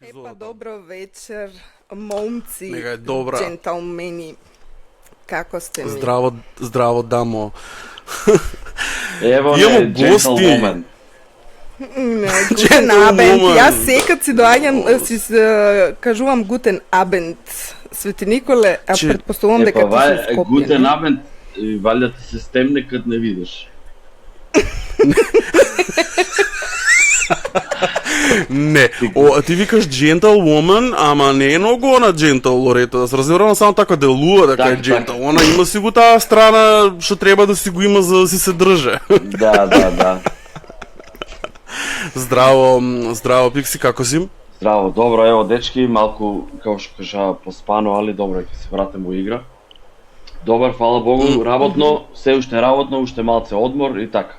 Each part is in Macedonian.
Епа, добро вечер, момци, Нега е добра. дженталмени. Како сте ми? Здраво, дамо. Ево Имamo не, гости. gentlewoman. Гутен абенд. Јас секад си доаѓам, кажувам гутен абенд. Свети Николе, а предпоставувам дека ти си Скопје. Гутен абенд, валја ти се стемне кад не видиш. Не, ти викаш gentlewoman, ама не е многу она gentle, Лорето, да се разбирам само така делува дека е gentle. Она има си го таа страна што треба да си го има за да си се држе. Да. Здраво, Пикси, како си? Здраво, добро, ево дечки, малку, како што кажа, поспано, али добро ќе се вратам во игра. Добар, фала Богу, работно, се уште работно, уште малце одмор и така.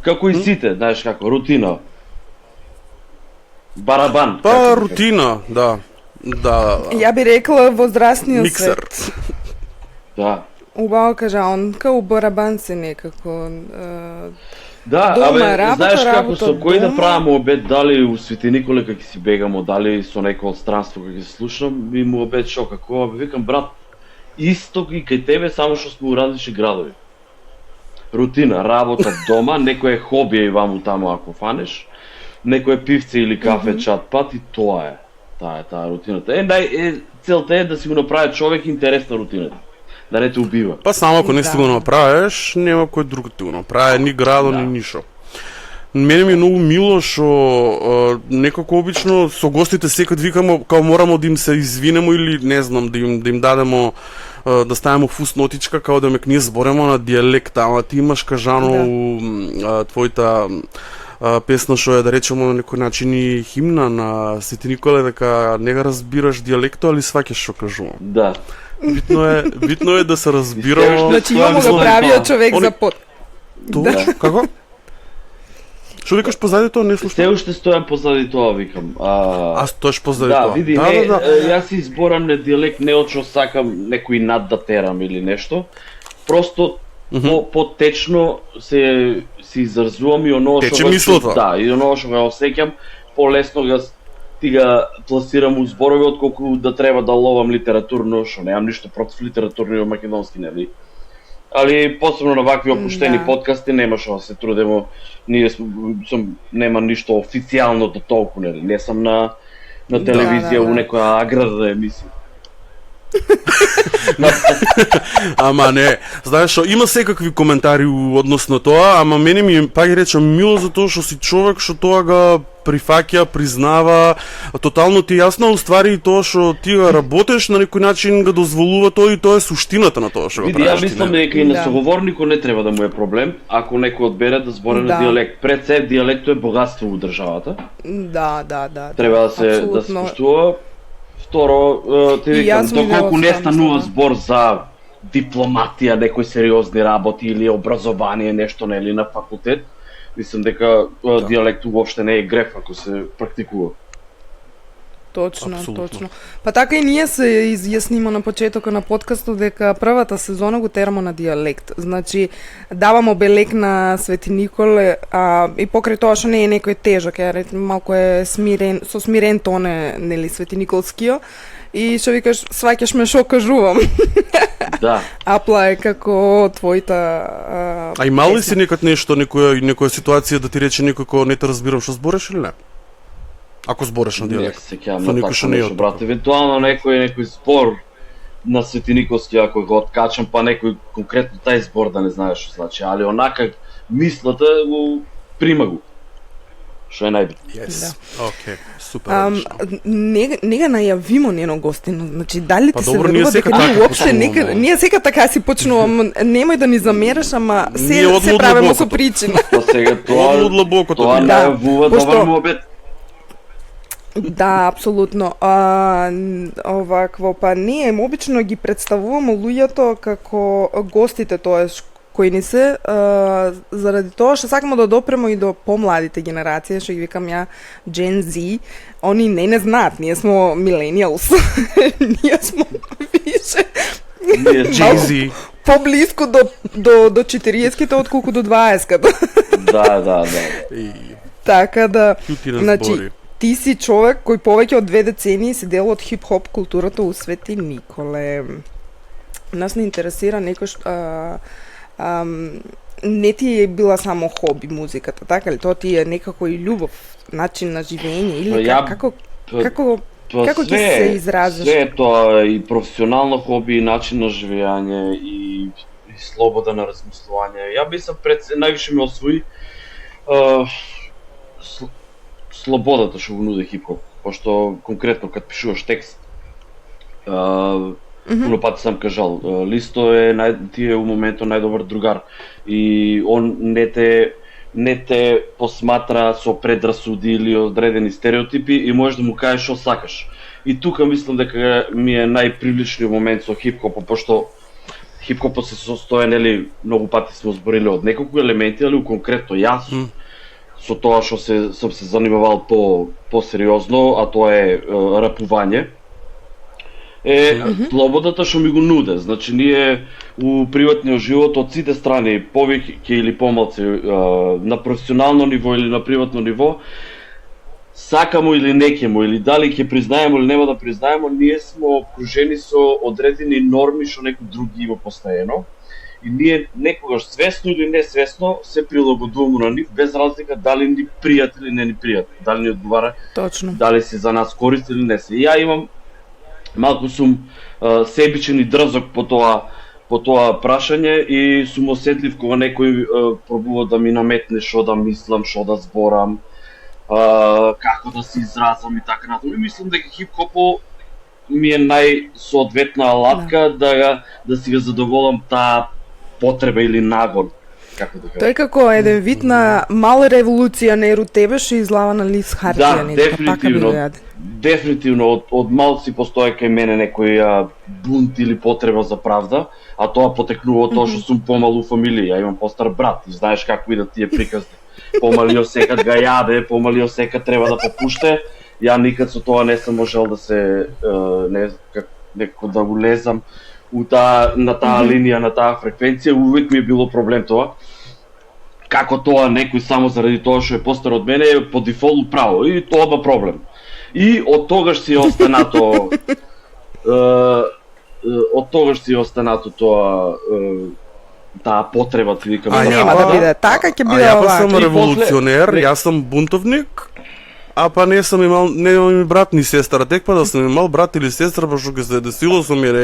Како и сите, знаеш како, рутина. Барабан. Па, рутина, да. Ја би рекла возрастниот Миксер. свет. Да. Убаво кажа, он као барабан се некако. Да, дома, работа, знаеш како со кој да дома. правам обед, дали у Свети Николе кога ќе си бегамо, дали со некој од странство кога ќе се слушам, ми му обед шо како, викам брат, исто и кај тебе, само што сме у различни градови. Рутина, работа, дома, некој е хобија и ваму таму ако фанеш, некој е пивце или кафе, чат пат и тоа е. Таа рутината. Целта е да си го направи човек интересна рутината. Да не те убива. Па само ако не си го направиш, нема кој друг ти го направи, ни градо, ни ништо. Мене ми е многу мило што некако обично со гостите секад викамо као морамо да им се извинемо или не знам да им дадемо да ставимо фуснотичка као да ние зборемо на дијалект, ама ти имаш кажано твојата песна што е да речеме на некој начин и химна на Свети Николе дека не го разбираш дијалектот, али сваќаш што кажувам. Да. Битно е да се разбира. Значи имамо го правиот човек за под. Точно, како? Што викаш позади тоа, не слушам. Се уште стојам позади тоа, викам. Стоеш позади да, тоа. Види, јас си изборам на дијалект не од што сакам некој над да терам или нешто. Просто потечно се изразувам и оно Тече мислото. Да, и оно што го осеќам, полесно ти ga пласирам у зборови отколку да треба да ловам литературно, што немам ништо против литературно и македонски, нели? Али посебно на вакви опуштени подкасти нема што се трудимо. Нема ништо официјално до толку, нели? Не сум на телевизија у некоја аграрна емисија. Ама не, знаеш што, има секакви коментари односно тоа, ама мене ми па ги речам мило за тоа што си човек што тоа ga прифаќа, признава, тотално ти јасно, уствари и тоа што ти го работеш на некој начин го дозволува тоа и тоа е суштината на тоа што го правиш. Види, ја мислам дека и на соговорникот не треба да му е проблем ако некој одбере да збори на дијалект. Пред се дијалектот е богатство у државата. Да. Треба да се споштува. Второ, ти викам, доколку не станува збор за дипломатија, некои сериозни работи или образование, нешто нели на факултет, мислам дека дијалект уопште не е греф ако се практикува. Точно. Па така и ние се изјаснимо на почетокот на подкастот дека првата сезона го терamo на дијалект. Значи, давамо белек на Свети Николе, и покрај тоа што не е некој тежок, малку е смирен, со смирен тон е, нели, Свети Николскио. И што викаш, сваќаш ме што кажувам. Да. Апла е како твојата А имал ли си некад нешто, некоја ситуација да ти рече некој кој не те разбирам што збореш или не? Ако збореш на дијалект. Не се сеќавам на такво нешто, брат. Евентуално некој збор на Свети Николски, ако го откачам, па некој конкретно тај збор да не знаеш што значи, али онака мислата го прима го. Што е најбитно. Yes. Океј, супер. Не га најавимо нено гостино. Значи дали ти се верува дека ние уопште ние сега така си почнувам, немој да ни замераш, ама се правиме со причина. Па сега тоа најавува добар муабет. Да, апсолутно. Овакво, па ние обично ги представуваме луѓето како гостите, тоест кои ни се, заради тоа што сакаме да допремо и до помладите генерации, што ги викам ја Gen Z, они не знаат, ние смо millennials. Ние смо више Jay-Z. По-близко до 40-ките отколку до 20-ката. Да. Така да, значи, ти си човек кој повеќе од 2 децении си дел од хип-хоп културата у Свети Николе. Нас не интересира некој не ти е била само хоби музиката, така ли? Тоа ти е некако и љубов, начин на живење или како ќе се изразиш? Све тоа и професионално хоби, и начин на живење и слобода на размислување. Ја мислам највише ме освои слободата што го нуди хип-хоп, пошто конкретно кад пишуваш текст, puno pati sam кажал, Листо ти е у моментот најдобар другар и он не те посматра со предрасуди или одредени стереотипи и можеш да му кажеш што сакаш. И тука мислам дека ми е најпривличниот момент со хип-хопот, пошто хип-хопот се состои, нели, многу пати сме зборили од неколку елементи, али конкретно јас со тоа што сум се занимавал по-сериозно, а тоа е рапување, слободата што ми го нуде. Значи, ние у приватниот живот од сите страни, повеќе или помалку, на професионално ниво или на приватно ниво, сакамо или некемо, или дали ќе признаемо или нема да признаемо, ние сме окружени со одредени норми што некој друг ги има постојано. И ние некогаш свесно или несвесно се прилагодуваме на нив, без разлика дали ни пријат или не ни пријат, дали ни одговара, дали се за нас корист или не се. Ја имам малку сум себичен и дрзок по тоа прашање и сум осетлив кога некој пробува да ми наметне што да мислам, што да зборам, како да се изразам и така натаму. И мислам дека хип-хопот ми е најсоодветна алатка да си го задоволам таа потреба или нагон, како да кажам. Тој како еден вид на мала револуција на еру тебе што излава на лист хартија, да, дефинитивно. Дефинитивно од мал си постои кај мене некој бунт или потреба за правда, а тоа потекнува од тоа што сум помал у фамилија. Ја имам постар брат и знаеш како идат тие приказни. Помалиот секад га јаде, помалиот секад треба да попуште. Ја никад со тоа не сум можел да се некако да улезам на таа линија, на таа фреквенција. Увек ми е било проблем тоа. Како тоа некој само заради тоа што е постар од мене е по дефолт право и тоа ба проблем. И од тогаш си останато тоа таа потреба ти викам. Нема да биде така, ќе биде овака. Јас сум револуционер, јас сум бунтовник, а па не сум имал ми брат ни сестра, тек па да сум имал брат или сестра, па што ќе се десило со мене,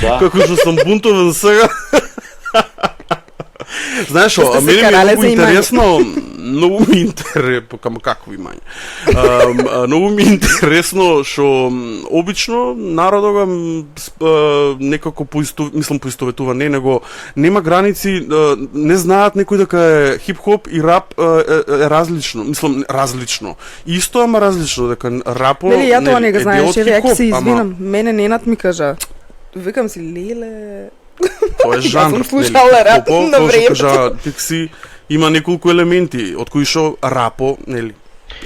како што сум бунтовен сега. Знаеш, а мене ми е многу интересно, многу ми интересно, како имање. Многу ми е интересно што обично народот го некако поистоветува, него нема граници, не знаат некој дека е хип-хоп и рап е различно, различно. Исто, ама различно, дека рапо нели ја тоа не го знаеш, ја се извинам, мене Ненат ми кажа, викам си леле. Тоа е жанр. Слушала рап на времето. Текси има неколку елементи од кои што рапо, нели,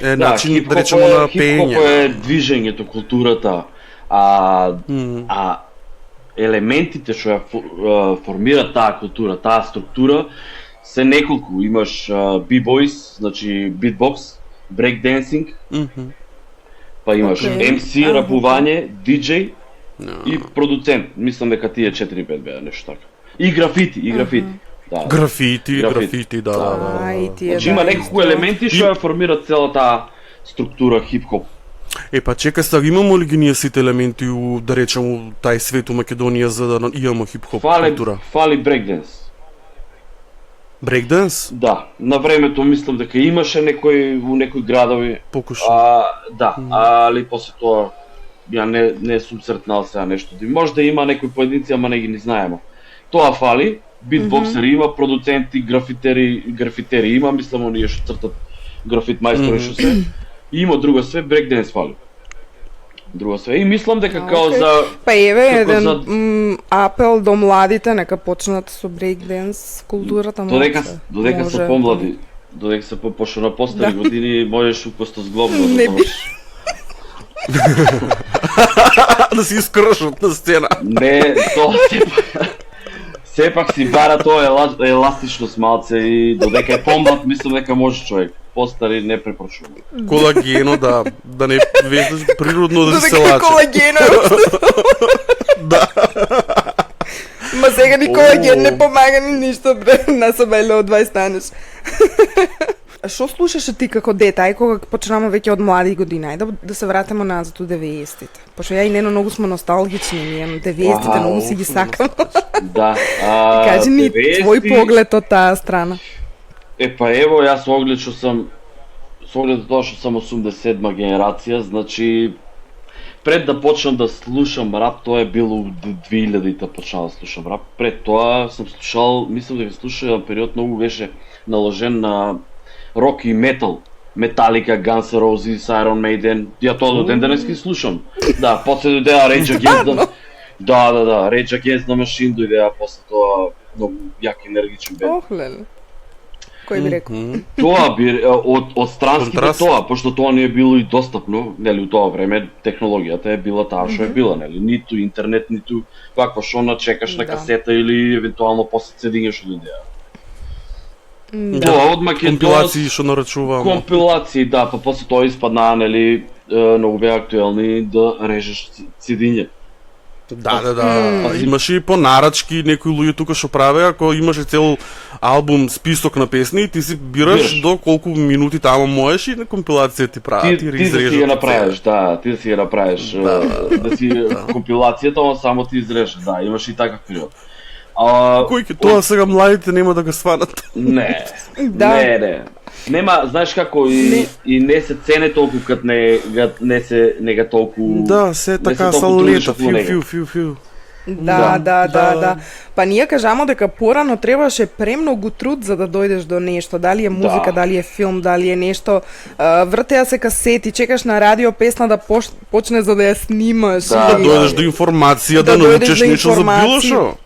е начин да речеме на пеење. Хип-хоп е движењето, културата, а елементите што ја формираат таа култура, таа структура се неколку. Имаш b-boys, значи beatbox, breakdancing, па имаш MC, рапување, DJ и продуцент. Мислам дека тие 4-5 беа нешто така. И графити, Да. Графити, да. Значи има неколку елементи што ја формираат целата структура хип-хоп. Па чекај сега, имамо ли ги ние сите елементи у, да речеме, тај свет у Македонија за да имамо хип-хоп култура? Фали брейкденс. Брейкденс? Да, на времето мислам дека имаше у некои градови. Покуши. Да, али после тоа ја не сум сретнал сега нешто. Може да има некои поединци, ама не ги знаеме. Тоа фали, битбоксери има, продуценти, графитери има, мислам оние што цртат графит мајстори што се. И има друго све, брейкденс фали. Друго све. И мислам дека као за... Па еве еден апел до младите, нека почнат со брейкденс културата. Додека се помлади, додека се пошто на постари години, можеш укостозглобно да завршиш. Да си искршат на сцена. Не, тоа сепак си бара тоа еластичност малце и додека е помлад, мислам дека може човек. постари не препорачувам. Колагено, да не везеш природно да се Додека лаче. колагено е општо. Да. Ма сега ни колаген не помага ни ништо, бре, насабеле од 20 станеш. Што слушаше ти како дете, ај кога почнеме веќе од млади години, ај да се вратиме назад у 90-тите. Пошто ја и Нено многу сме носталгични, ние 90-тите многу си ги сакам. Да. Кажи ни 90-ти твој поглед од таа страна. Па ево, јас со оглед од тоа што сам 87-ма генерација, значи пред да почнам да слушам рап, тоа е било у 2000-та почнав да слушам рап. Пред тоа сум слушал, мислам дека слушав период многу беше наложен на рок и метал. Металика, Guns N' Roses, Iron Maiden. Ја тоа до ден денес ги слушам. Да, после дојдеа Rage Against the... Да, Rage Against the Machine дојдеа после тоа многу јак енергичен бенд. Ох, леле. Кој би рекол? Тоа би од странските Контраст. тоа, пошто тоа не е било и достапно, нели, у тоа време технологијата е била таа што е била, нели, ниту интернет, ниту каква што на чекаш на Да. касета или евентуално после CD што дојдеа. Да. Тоа од Македонија Компилации што нарачувам. компилации, да, па после тоа испаднаа, нели, многу беа актуелни да режеш CD-ња. Да. Имаше и по нарачки некои луѓе тука што правеа, ако имаше цел албум список на песни, ти си бираш до колку минути таму можеш и на компилација ти прават Ти и да си изрежат. ја направиш, да, ти да си ја направиш, да си компилацијата, но само ти изрежеш, да, имаш и такав период. Кој ќе тоа сега младите нема да го сванат. Не, Да. не. Нема, знаеш како и не се цене толку кад не се толку. Да, се не се така толку трудиш салета, околу него. фиу. Да. Па ние кажамо дека порано требаше премногу труд за да дојдеш до нешто, дали е музика, дали е филм, дали е нешто, вртеа се касети, чекаш на радио песна да почне за да ја снимаш. Да, или- Дојдеш до информација, Да да дојдеш научиш до нешто за било информација. што.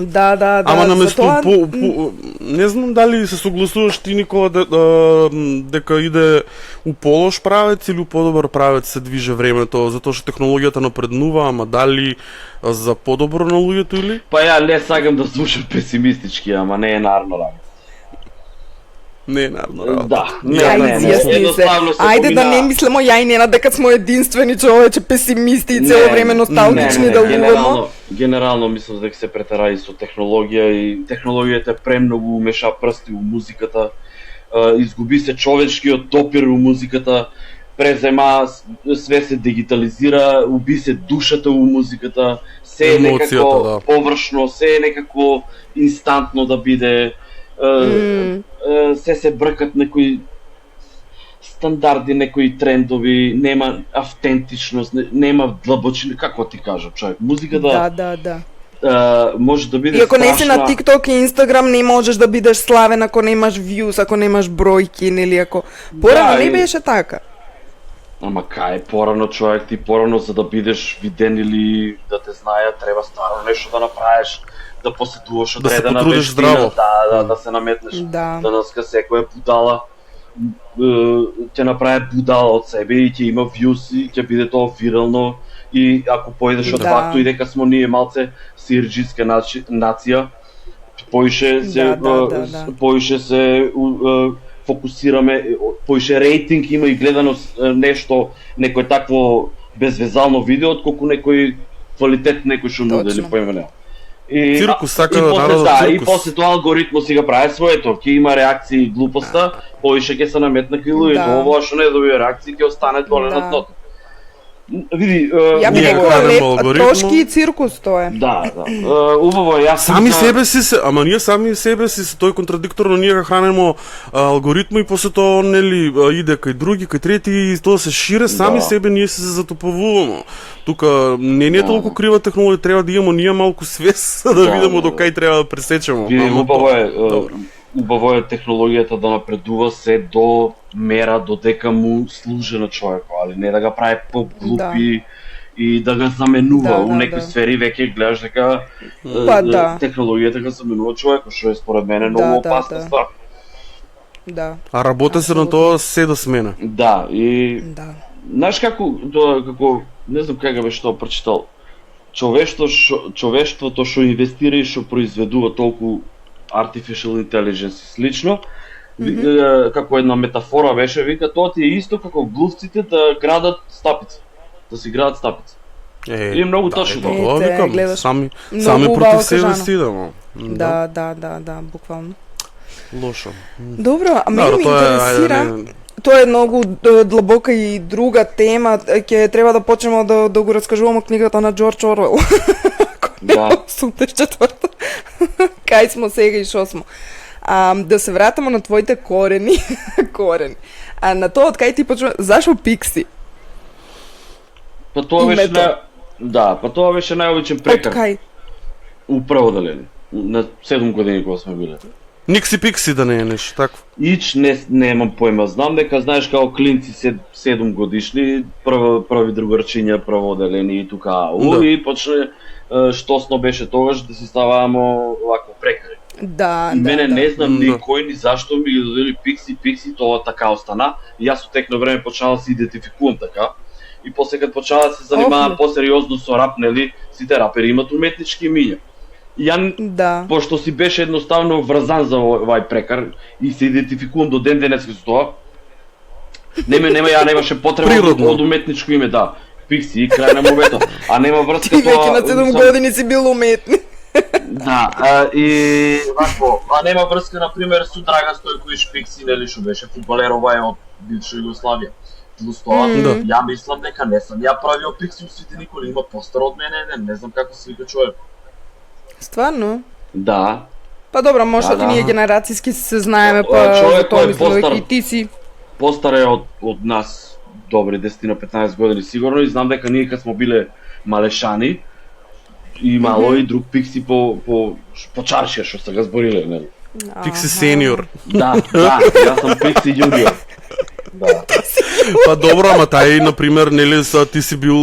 Да. Ама наместо затоа- не знам дали се согласуваш ти Никола дека иде у полош правец или у подобар правец се движе времето, затоа што технологијата напреднува, ама дали за подобро на луѓето или? Па ја не сакам да слушам песимистички, ама не е нарно работа. Не е наравно работа. Да, Ајде, изјасни се. едноставно се Ајде да помина- не мислимо ја и Нена дека сме единствени човече песимисти и цело време носталгични да луваме. Генерално мислам дека се претера и со технологија и технологијата премногу умеша прсти у музиката. Изгуби се човечкиот допир у музиката, презема, све се дигитализира, уби се душата у музиката, се е Емоцијата, некако да. површно, се е некако инстантно да биде, се бркат некои стандарди, некои трендови, нема автентичност, нема длабочина, како ти кажам, човек, музиката Да. може да биде И ако не си на страшна. TikTok и Instagram не можеш да бидеш славен ако немаш views, ако немаш бројки, нели ако порано Да, не и- беше така. Ама кај порано човек, ти порано за да бидеш виден или да те знаят, треба стварно нешто да направиш, да посетуваш Да се одредена потрудиш вештина, здраво. да се наметнеш, Да. ска секоја будала ќе направи будала од себе и ќе има views и ќе биде тоа вирално и ако појдеш од Да. факто и дека смо ние малце сирџиска нација, поише се Да. поише се фокусираме, поише рейтинг има и гледаност нешто, некој такво безвезално видео, отколку некој квалитет некој што нуди или Точно. поиме не. И Циркус, сака и после народот да, и циркус. после тоа алгоритмот си го прави своето, ќе има реакции и глупоста, поише ќе се наметна кај луѓето, Да. ова што не добива реакции ќе остане доле Да. на дното. Види, Ја би Ние рекла гледаме леп, алгоритмот. трошки и циркус тоа е. да, убаво е, јас Сами себе си се, ама ние сами себе си се тој контрадикторно ние га хранимо алгоритми и после тоа нели иде кај други, кај трети и тоа се шире, сами Да. себе ние се затопувуваме. Тука не е толку крива технологија, треба да имаме ние малку свес да Да, видиме до да. кај треба да пресечеме. Види, Ама убаво е технологијата да напредува се до мера додека му служи на човекот, али не да го прави поглупи и да го заменува. Да, У да, некои да. сфери веќе гледаш дека Па да. технологијата го заменува човекот, што е според мене Да, многу да, опасна да. ствар. Да. А работа се на тоа се да смена. Да, и Да. знаеш како не знам кога беше тоа прочитал. Човештвото што инвестира и што произведува толку artificial intelligence и слично, како една метафора беше, вика, тоа ти е исто како глувците да градат стапици. Да си градат стапици. И многу точно тоа. Тоа Ете, викам, гледаш. сами Многу убаво против себе кажано. си идемо. Да, буквално. Лошо. Добро, а мене ми тоа е, интересира, ајде, тоа е многу длабока и друга тема, ќе треба да почнеме да го раскажуваме книгата на Џорџ Орвел. Да. 84. Кај смо сега и шо смо. Да се вратиме на твоите корени. А на тоа од кај ти почнува, зашо Пикси? Па тоа беше Името. па тоа беше најобичен Од прекар. кај? Управо делени. На 7 години кога сме биле. Никси пикси да не е нешто такво. Ич немам појма. Знам дека знаеш како клинци 7 годишни, први другарчиња, прво делени и тука. Да. И почне штосно беше тогаш да си ставамо вако прекари. Да, И мене не знам Да. ни кој ни зашто ми ги додели пикси, тоа така остана. И јас со текно време почнав да се идентификувам така. И после кога почнав да се занимавам Охле. посериозно со рап, нели, сите рапери имат уметнички имиња. И ја Да. пошто си беше едноставно врзан за овај прекар и се идентификувам до ден денеска со тоа. Ја немаше потреба Природно. од уметничко име, да. Пикси и крај на мовето. А нема врска Ти тоа. веќе на 7 години си бил уметник. Да, и вако, нема врска на пример со Драган Стојковиќ Пикси, нели што беше фудбалер овај од бивша Југославија. Плюс тоа, Да. ја мислам дека не сам ја правил Пикси у Свети Николи, има постар од мене, не знам како се вика човек. Стварно? Да, Па добро, може Да, и ние да. генерацијски се знаеме, О, па човек за тоа кој е мислам дека постар. и ти си. постар е од нас добри 10 на 15 години сигурно и знам дека ние кога смо биле малешани имало и друг Пикси по чаршија што се га збориле, нели? Пикси сениор. Да, јас сум Пикси јуниор. Да. Па добро, ама тај, например, нели, ти си бил,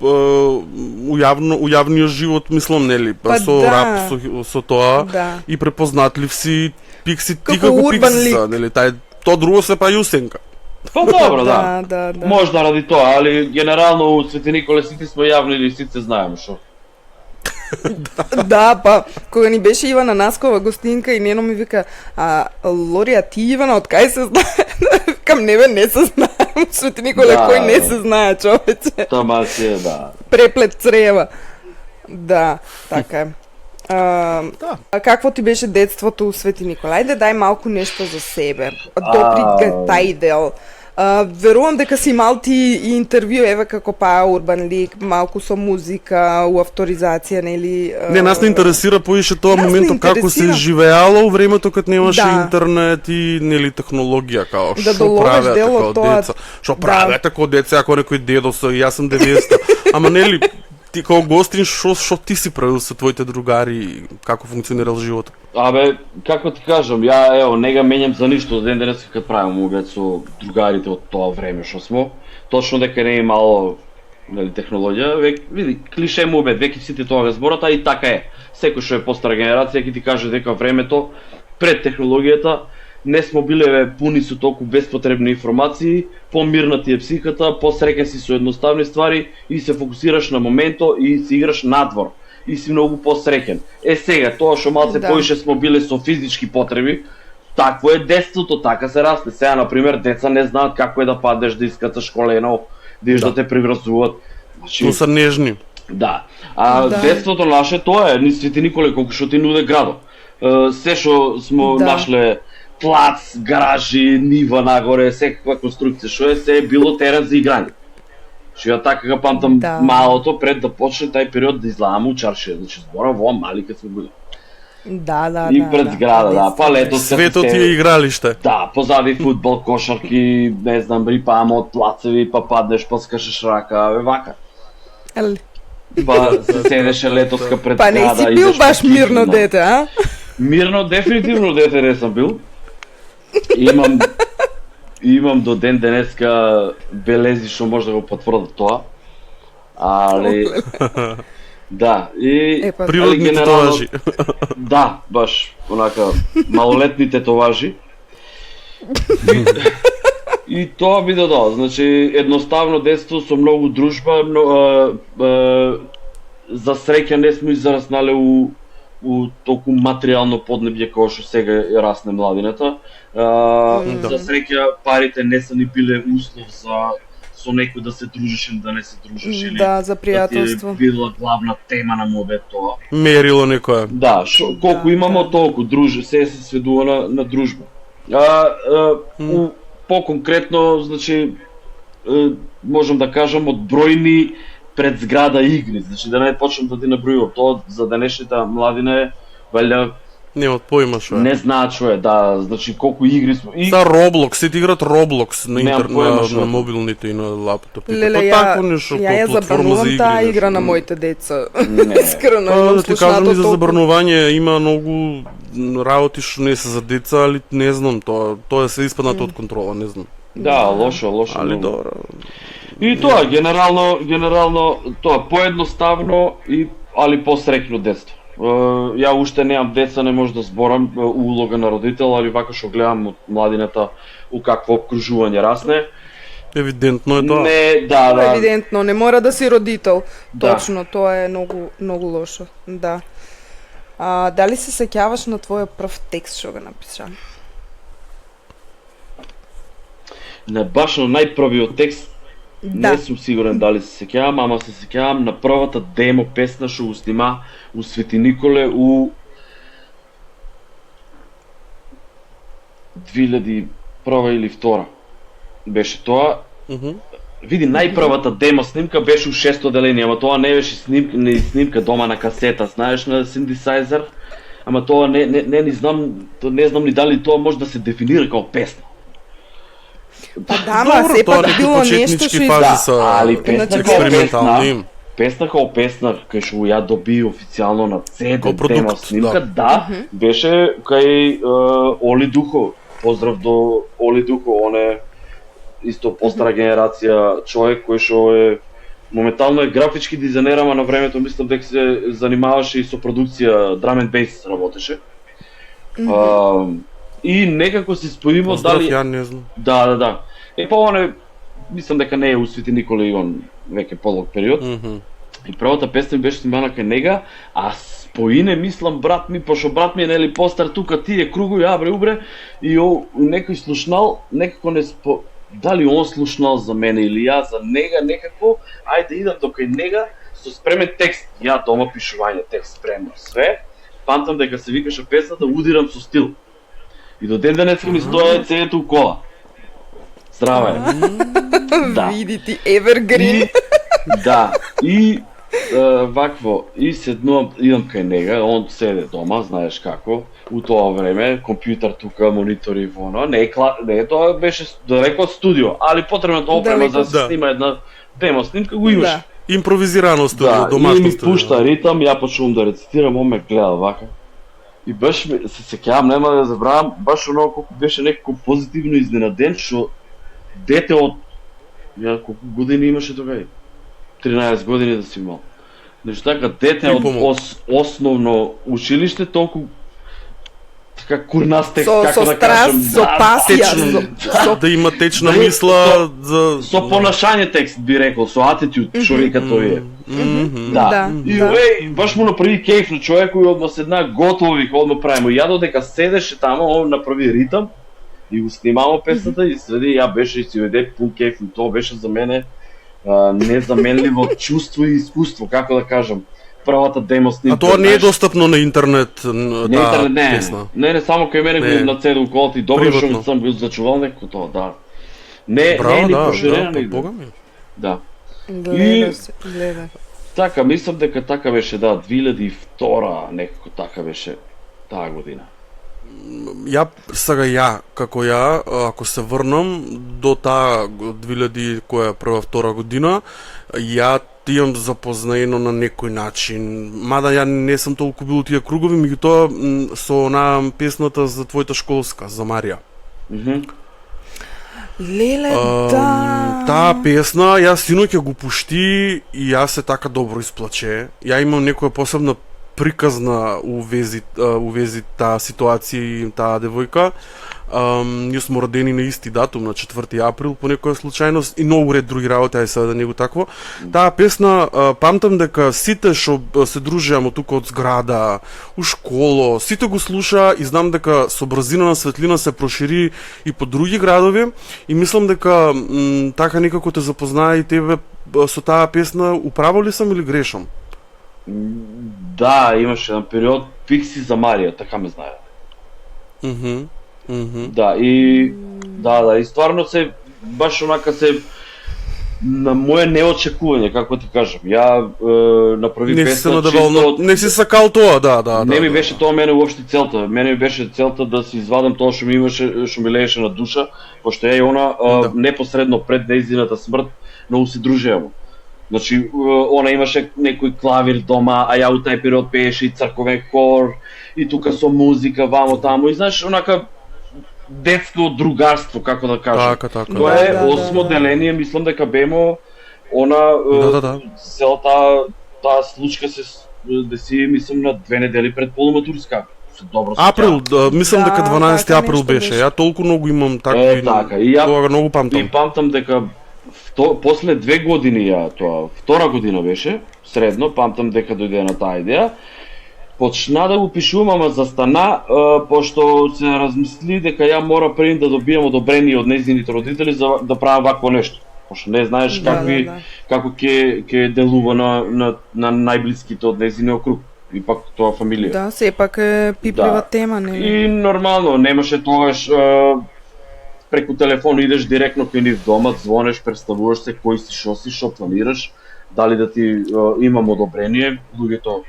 у јавниот живот, мислам, нели, Па со да. рап, со тоа, Да. и препознатлив си Пикси, ти Како како урбан Пикси, лик. нели, тоа друго се па Јусенка. Па добро, да. Да. Можда ради тоа, али генерално у Свети Николе сите сме јавни или сите знаеме што. Да, па кога ни беше Ивана Наскова гостинка и нено ми вика, Лори, а ти Ивана од кај се знае? Викам, не се знаем, Свети Николе, Да. кој не се знае, човече. Тама си е, да. Преплет црева. Да, така е. А какво ти беше детството у Свети Никола? Ајде дај малку нешто за себе. Допри тај дел. Верувам дека си имал ти и интервју, еве како урбан лик, малку со музика, у авторизација, нели? Не, нас не интересира поише тоа Нас не моментот како се интересира. живеало у времето кога немаше Да. интернет и нели технологија као Да што доловиш правеа дел од како тоа. деца. Што Да. правеа како деца, ако некој дедо со јас сум 90-та. Ама нели ти како гостин што ти си правил со твоите другари и како функционирал животот? Абе, како ти кажам, ја ево не га менјам за ништо ден денес кога правам обед со другарите од тоа време што смо. Точно дека не е имало нели технологија, види, клише му обед, веќе сите тоа го зборат, а и така е. Секој што е постара генерација ќе ти каже дека времето пред технологијата не смо биле пуни со толку беспотребни информации, помирна ти е психата, посреќен си со едноставни ствари и се фокусираш на моментот и си играш надвор и си многу посреќен. Сега тоа што малце Да. поише смо биле со физички потреби, такво е детството, така се расте. Сега на пример деца не знаат како е да паднеш, да искацаш колено, да идеш да те приврзуваат. Значи, Но се нежни. да. Да. Детството наше тоа е, ни Свети Николе колку што ти нуде градо. Се што смо Да. нашле плац, гаражи, нива нагоре, секаква конструкција што е, се е било терен за играње. Што ја така га памтам Да. малото пред да почне тај период да излеаме у чаршија. Значи зборам во мали кога сме били. Да. И пред зграда, да, па лето Светот ти е игралиште. Да, позади фудбал, кошарки, не знам, рипааме од плацеви, па паднеш, па скашеш рака, вака. Па се седеше летоска пред Па зграда. не си бил идеш баш по кик, мирно да. дете, а? Мирно, дефинитивно дете не сум бил. Имам до ден денеска белези што може да го потврдат тоа. Али да, и Па, Природни татуажи. да, баш онака малолетни тетоважи. И тоа би додал, значи едноставно детство со многу дружба, за среќа не сме израснале у толку материјално поднебје како што сега расне младината. За среќа парите не се ни биле услов за со некој да се дружиш или да не се дружиш или Да, за пријателство. да ти е била главна тема на мове тоа. Мерило некоја. Да, колку имамо толку се сведува на дружба. По-конкретно, значи можам да кажам од бројни пред зграда игри, значи да не почнам да ти набројувам, тоа за денешните младина е валја Немат поима што е. не знаат што е, да, значи колку игри сме. И За Roblox, сите играат Roblox на Немам поима што на е. мобилните и на лаптопите. Леле, Па тако нешто, ја ја платформа за забранувам игри. таа нешто. игра на моите деца. Не. Искрено, Па имам да ти слушнато кажам и за толку. забранување, има многу работи што не се за деца, али не знам, тоа се испаднато од контрола, не знам. да, лошо. Али многу. добро. И тоа генерално тоа поедноставно али посреќно детство. Ја уште немам деца, не можам да зборам улога на родител, али вака што гледам од младината у какво обкружување расне. Евидентно е тоа. Не, да. Евидентно, не мора да си родител. Да. Точно, тоа е многу лошо. Да. Дали се сеќаваш на твојот прв текст што го напиша? Не баш на најпрвиот текст, Да. не сум сигурен дали се сеќавам, ама се сеќавам на првата демо песна што го снима у Свети Николе у 2001 или 2 беше тоа. Види, најпрвата демо снимка беше у 6 оделение, ама тоа не беше снимка дома на касета, знаеш, на синтесайзер. Ама тоа не знам ни дали тоа може да се дефинира како песна. Па да, ама Добро, сепак тоа неки било нешто почетнички што фази Да, са али песна Значи, како експериментални. песна како песна, кај што ја доби официјално на CD Како продукт, демо снимка, да. беше кај Оли Духо. Поздрав до Оли Духо, он е исто постара генерација човек кој што е моментално е графички дизајнер, ама на времето мислам дека се занимаваше и со продукција Drum and Bass работеше. И некако се споимо Поздрав, дали ја не знам. Да. Па он е, мислам дека не е у Свети Николе и он веќе подолг период. И првата песна ми беше снимана кај нега, а споине мислам брат ми, пошто брат ми е нели постар тука тие кругови, абре убре, и некој слушнал, некако не дали он слушнал за мене или ја за нега, некако, ајде идам до кај нега со спремен текст. Ја дома пишување текст спремно све. Памтам дека се викаше песната Удирам со стил. И до ден денеска ми стоја цедето у кола. Здраве. Да. Види ти Evergreen. Да. И вакво, и седнувам, идам кај нега, он седе дома, знаеш како, у тоа време, компјутер тука, монитори и воно, не е тоа беше далеко од студио, али потребната опрема за да се снима една демо снимка го имаш. Да. Импровизирано студио, Да, и домашно ми студио. пушта ритам, ја почнувам да рецитирам, он ме гледа вака. И баш се сеќавам, нема да забравам, баш оно колку беше некако позитивно изненаден, што дете од ја колку години имаше тогај? 13 години да си имал. Значи така, дете од основно училиште толку така курнастек, како да кажам, со пасија, со Да има течна мисла за со понашање текст би рекол, со атитюд, што вика тој е. Да. И баш му направи кејф на човек кој одма седна готово вика, одма правимо. Ја додека седеше тамо, он направи ритам и го снимамо песната и следи ја беше и си веде пун кејф, и тоа беше за мене незаменливо чувство и искуство, како да кажам. Првата демо снимка. А тоа не е достапно на интернет, таа не, песна. Не, само кај мене го на CD колата и добро што сам бил зачувал некој тоа, да. Не ни поширено нигде. Да. Гледа. Така, мислам дека така беше, да, 2002 некако така беше таа година. Како ја, ако се врнам до таа 2000 која прва втора година, ја имам запознаено на некој начин. Мада ја не сум толку бил у тие кругови, меѓутоа со онаа песната за твојата школска, за Марија. Леле, да. Таа песна, јас синоќа го пушти и јас се така добро исплаче. Ја имам некоја посебна приказна у вези таа ситуација и таа девојка. Ние сме родени на исти датум, на 4 април, по некоја случајност, и многу ред други работи, ај сега да не го такво. Таа песна, памтам дека сите што се дружијамо тука од зграда, у школо, сите го слуша и знам дека со брзина на светлина се прошири и по други градови, и мислам дека така некако те запознаа и тебе со таа песна. Управо ли сам или грешам? Да, имаше еден период, Пикси за Марија, така ме знае. Да, и и стварно се баш онака се на моje неочекување, како ти кажам. Ја направи песна чисто. Не си сакал тоа, да. Не ми беше тоа мене уопште целта. Мене ми беше целта да си извадам тоа што ми имаше, што ми лееше на душа, пошто ја и она непосредно пред нејзината смрт многу се дружејамо. Значи, она имаше некој клавир дома, а ја у тај период пееше и црковен хор, и тука со музика, вамо таму, и знаеш, онака детско другарство, како да кажам. Така. Тоа е осмо деление, мислам дека бемо, она, целата, таа случка се деси, мислам, на 2 недели пред полуматурска. Добро се април, мислам дека 12 април беше. Ја толку многу имам такви, тоа многу памтам. И памтам дека после 2 години тоа, втора година беше, средно, памтам дека дојде на таа идеја. Почна да го пишувам, ама застана, пошто се размисли дека ја мора пред да добијам одобрение од нејзините родители за да правам вакво нешто. Пошто не знаеш како ќе делува на најблиските од нејзиниот круг. И пак тоа фамилија. Да, сепак е пиплива тема, не? И нормално, немаше тогаш преку телефон идеш директно кај нив дома, звонеш, представуваш се кој си, што планираш, дали да ти имам одобрение, луѓето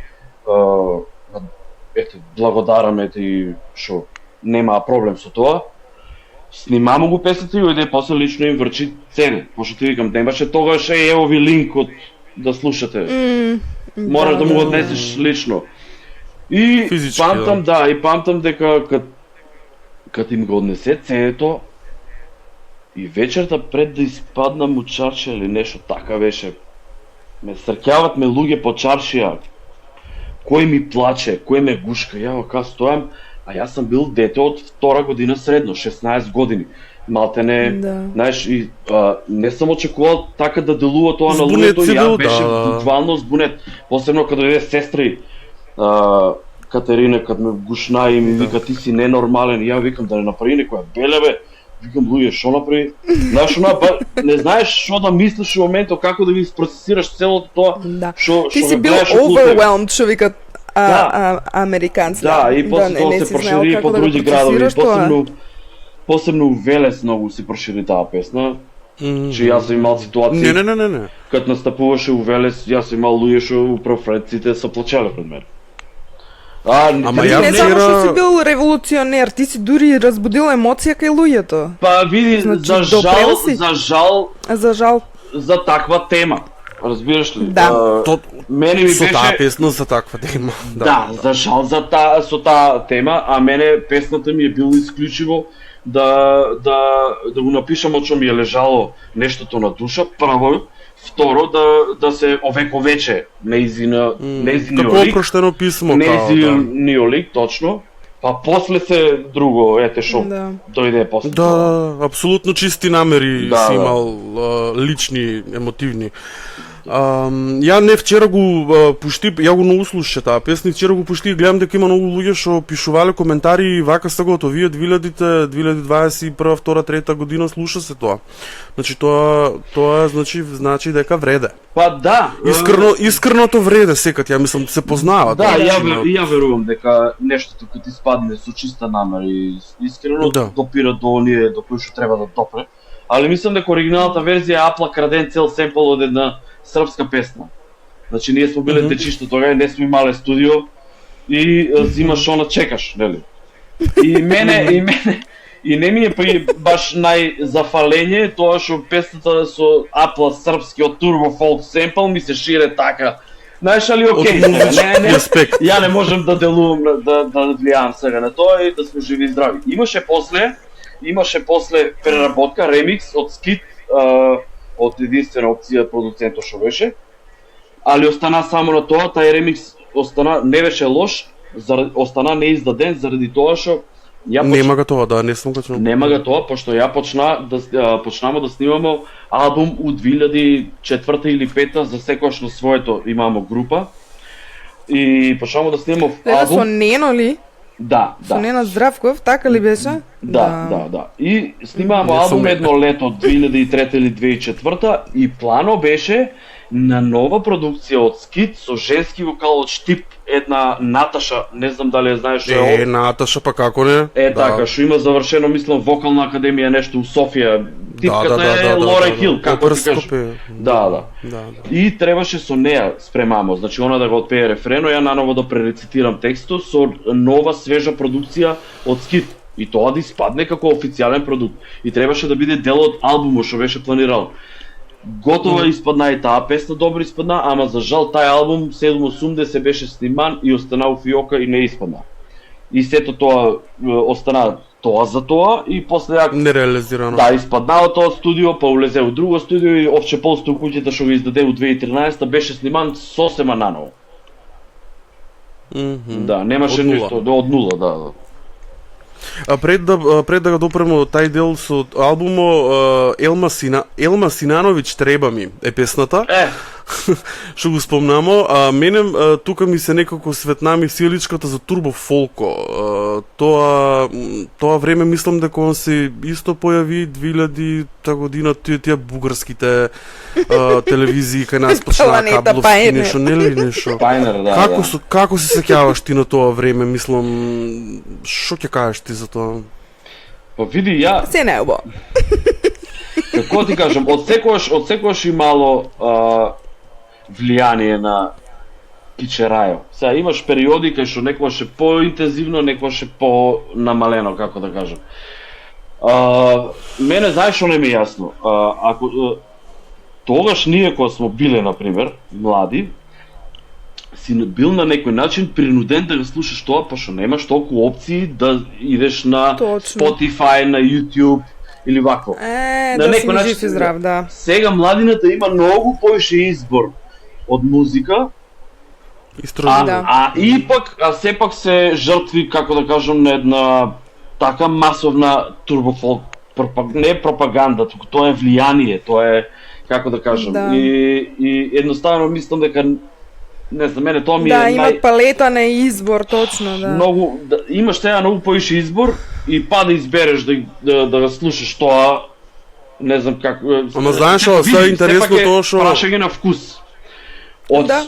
благодараме ти што немаа проблем со тоа. Снимамо го песната и ојде после лично им врчи цене, пошто ти викам, немаше тогаш ево ви линкот да слушате. Мораш да му го однесеш лично. И физички, памтам дека кад им го однесе ценето и вечерта пред да испаднам у чаршија или нешто така беше, ме срќават ме луѓе по чаршија, кој ми плаче, кој ме гушка, ја вака стојам, а јас сам бил дете од втора година средно, 16 години. Малтене, знаеш, и не сам очекувал така да делува тоа на луѓето, ја беше буквално збунет. Посебно кога дојде сестри Катерина, кад ме гушна и ми вика ти си ненормален, ја викам да не направи некоја белебе. Викам луѓе, што направи? Знаеш, не знаеш што да мислиш во моментот, како да ги процесираш целото тоа. Ти си бил overwhelmed, што викат американците. Да, и после тоа се прошири по други градови, посебно у Велес многу се прошири таа песна. Че јас сум имал ситуации. Не. Кад настапуваше у Велес, јас сум имал луѓе што у профреците се плачеле пред мене. Не само што си бил револуционер, ти си дури разбудил емоција кај луѓето. Па види, за жал за таква тема. Разбираш ли? Да. Мене ми беше со таа песна за таква тема. Да, за жал со таа тема, а мене песната ми е било исклучиво да го напишам од што ми е лежало нештото на душа, прво. Второ, да се овековече нејзиниот лик. Како опроштено писмо. Нејзиниот лик, точно. Па после се друго, што дојде после тоа. Да, апсолутно чисти намери си имал, лични, емотивни. Ја не вчера го пушти, ја го многу слушаше таа песна, вчера го пушти и гледам дека има многу луѓе што пишувале коментари и вака стаго овие 2021, 2, 3 година слуша се тоа. Значи тоа значи дека вреде. Па да. Искреното вреде секад, ја мислам се познава. Да, ја верувам дека нештото кога ти спадне со чиста намера и искрено допира до оние до кои што треба да допре. Али мислам дека оригиналната верзија е апла краден цел семпл од една српска песна. Значи ние сме биле дечишта тогава, не сме имале студио и зимаш она чекаш, нели? И не ми е баш најзафалење тоа што песната со апла српскиот турбо фолк семпл ми се шире така. Знаеш, али окей, ја не можам да делувам, да влијавам сега на тоа и да сме живи и здрави. Имаше после преработка, ремикс од скит, од единствена опција продуцентот што беше, али остана само на тоа, тај ремикс остана, не беше лош, остана неиздаден заради тоа што Нема го тоа, да, не сум го чул. Нема го тоа, пошто ја почнамо да снимамо албум у 2004 или 2005 за секојаш на своето имамо група. И почнамо да снимамо Лето со албум. Нено ли? Да, Со да. Нено Здравков, така ли беше? Да. И снимамо Не сум албум гледал. едно лето 2003 или 2004 и плано беше на нова продукција од Скит со женски вокал од Штип, една Наташа, не знам дали ја знаеш што е. Наташа, па како не? Така, што има завршено, мислам, вокална академија нешто у Софија. Типката да, е Лора Хил, како ти кажеш. Оперскоп е. Да. И требаше со неа спремамо, значи она да го отпее рефрено, ја наново да пререцитирам текстот со нова свежа продукција од Скит. И тоа да испадне како официјален продукт. И требаше да биде дел од албумот што беше планирал. Готова испадна и таа песна, добро испадна, ама за жал тај албум 780 беше сниман и остана у фиока и не испадна. И сето тоа остана тоа за тоа и после ја Нереализирано. да, испадна од тоа студио, па улезе у друго студио и Овче Полсто у куќата што го издаде у 2013 беше сниман сосема наново. Да, немаше Од нула. ништо, од нула, да. А пред да го допремо тај дел со албумо Елма Синановиќ Треба ми е песната. Што го спомнамо, мене тука ми се некако светнами силичката за турбо фолко. Тоа време мислам дека он се исто појави 2000-та година тие бугарските телевизии кај нас почнаа Планета кабловски Пајнер. нешто, нели нешто. Пајнер, да. Како се сеќаваш ти на тоа време, мислам, што ќе кажеш ти за тоа? Па види, ја Се неубо. како ти кажам, од секојаш и мало влијание на кичерајо. Сега имаш периоди кај што некогаш е поинтензивно, некогаш е понамалено, како да кажам. Мене знаеш што не ми е јасно. Ако тогаш ние кога смо биле на пример млади, си бил на некој начин принуден да го слушаш тоа, па што немаш толку опции да идеш на Точно. Spotify, на YouTube или вако. На Да си некој ми начин жив и здрав, да. Сега младината има многу повише избор од музика, Истражувам. Да. сепак се жртви, како да кажам, на една така масовна турбофолк, не пропаганда, туку тоа е влијание, тоа е, како да кажам, Да. и едноставно мислам дека, не знам, мене тоа ми Да, е имат палета на избор, точно, да. многу, имаш сега многу повише избор и па да избереш да го слушаш тоа, не знам како. Ама знаеш што, Види, сега е интересно сепак тоа што- прашање на вкус. Од Да.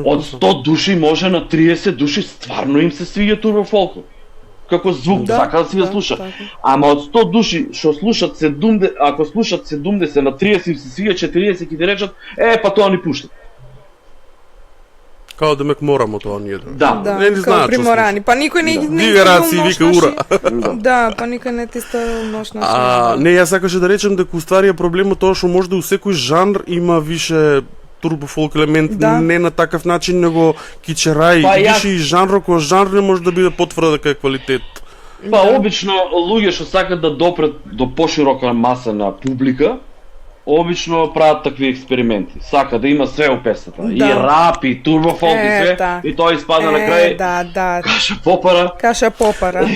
од 100 души може на 30 души стварно им се свиѓа турбофолко. Како звук, Да, сака да си го да, слуша. така. Ама од 100 души што слушат 70, ако слушат 70 на 30 им се свиѓа 40 ќе ти речат, па тоа ни пушта. Као демек морамо тоа ние да. Да. Да, Не ни знаат као што приморани. Па никој не Да. не Дига раци и ставил вика нож на ура. ши- Да, па никој не ти ставил нож на шија. Не, јас сакаше да речем дека уствари е проблемот тоа што може да у секој жанр има више турбофолк елемент, Да. не на такав начин, него кичерај, Па јас- више и жанр кој жанр не може да биде потврда дека е квалитет. Па Да. обично луѓе што сакат да допрет до поширока маса на публика, обично прават такви експерименти. Сака да има све у песната. И Да. рап, и турбофолк, и све. Та. И тоа испадна на крај. Да. Каша попара. Каша попара.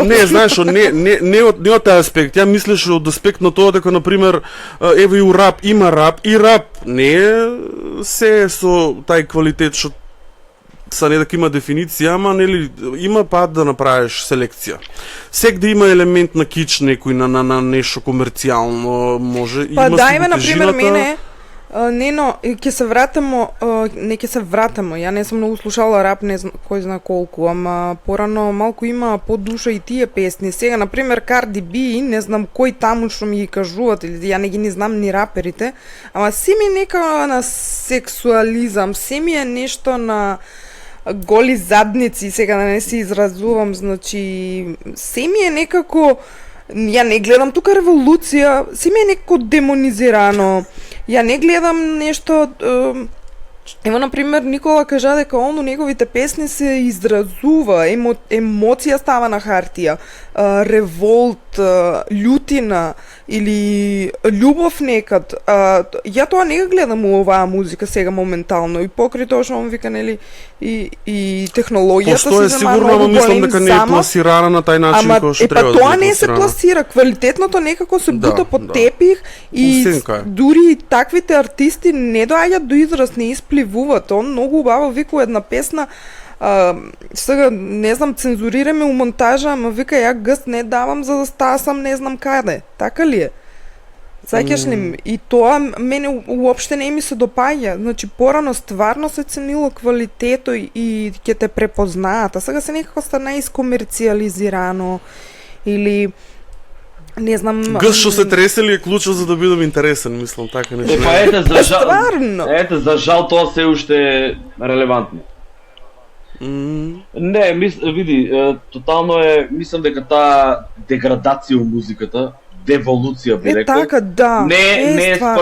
Не, знаеш, што, не од тај аспект. Ја мислиш од аспект на тоа дека, например, еве и у рап има рап и рап не е се со тај квалитет што са не дека има дефиниција, ама нели има па да направиш селекција. Секде има елемент на кич некој на нешто комерцијално, може Па има да, си еве на пример тежината. мене Нено, ќе се вратамо, не ќе се вратамо. Ја не сум многу слушала рап, не знам кој знае колку, ама порано малку има подуша и тие песни. Сега на пример Cardi B, не знам кој таму што ми ги кажуваат или ја не ги не знам ни раперите, ама се ми е нека на сексуализам, се ми е нешто на голи задници, сега да не се изразувам, значи се ми е некако, ја не гледам тука револуција, се ми е некако демонизирано. Ја не гледам нешто Ево, например, Никола кажа дека он у неговите песни се изразува, емоција става на хартија, револт, љутина или љубов некад. Ја тоа не го гледам у оваа музика сега моментално и покрај тоа што он вика, нели, и технологијата Постоje се зема сигурно, ама многу мислам голем дека не е замак. пласирана на тај начин Ама, кој што треба да тоа биде не се пласирана. пласира, квалитетното некако се Да, бута под да. тепих и Усенка е. дури и таквите артисти не доаѓаат до израз, не испливуваат. Он многу убаво вика у една песна, сега не знам, цензурираме у монтажа, ама вика ја гъст не давам за да стасам не знам каде. Така ли е? Сеќаш ли ме? И тоа мене уопште не ми се допаѓа. Значи порано стварно се ценило квалитето и ќе те препознаат, а сега се некако стана искомерцијализирано или не знам. Гъс што се тресели е клучот за да бидам интересен, мислам, така нешто. Па ете, за жал, Стварно. ете, за жал тоа се уште е релевантно. Не, види, тотално е, мислам дека таа деградација у музиката, деволуција би рекол. Така, да. Не е стварно.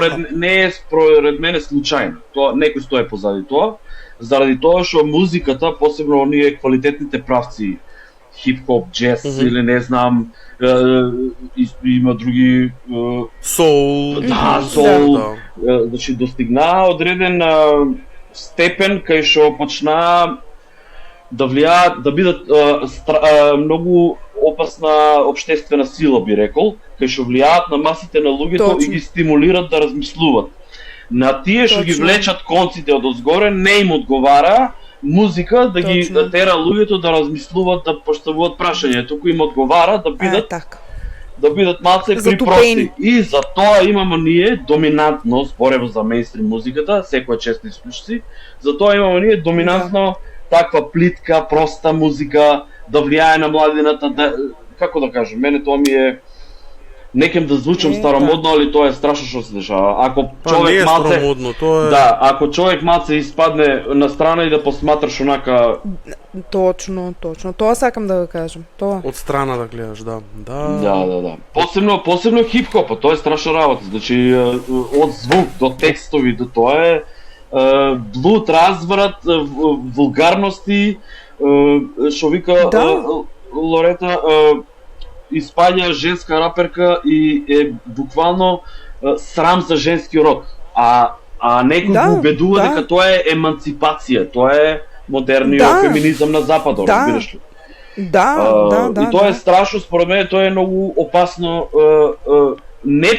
според мене случајно. Тоа некој стои позади тоа, заради тоа што музиката, посебно оние квалитетните правци, хип-хоп, джез или не знам, има други Соул. да, соул, Да. значи достигнаа одреден степен кај што почнаа да влијаат, да бидат многу опасна општествена сила, би рекол, кај што влијаат на масите на луѓето и Точно. ги стимулират да размислуваат. На тие што ги Точно. влечат конците од озгоре не им одговара музика да ги Точно. тера луѓето да размислуваат, да поставуваат прашања, туку им одговара да бидат Така. малце Затупени. припрости. И за тоа имаме ние доминантно, зборево за мејнстрим музиката, секој честни слушци, за тоа имаме ние доминантно таква плитка, проста музика, да влијае на младината, да, како да кажам, мене тоа ми е, некем да звучам старомодно, али тоа е страшно што се дешава. Ако Па не човек е малце, старомодно, тоа е... да, ако човек малце испадне на страна и да посматраш онака, Точно. Тоа сакам да го кажам. Тоа. Од страна да гледаш, да. да. Посебно хип-хопа, тоа е страшна работа. Значи, од звук до текстови до тоа е блуд, разврат, вулгарности, што вика Да. Лорета, испаѓа женска раперка и е буквално срам за женски род. А некој Да, го убедува да. дека тоа е еманципација, тоа е модерниот Да. феминизам на западот, Да. разбираш ли? Да. И тоа е страшно, според мене тоа е многу опасно, не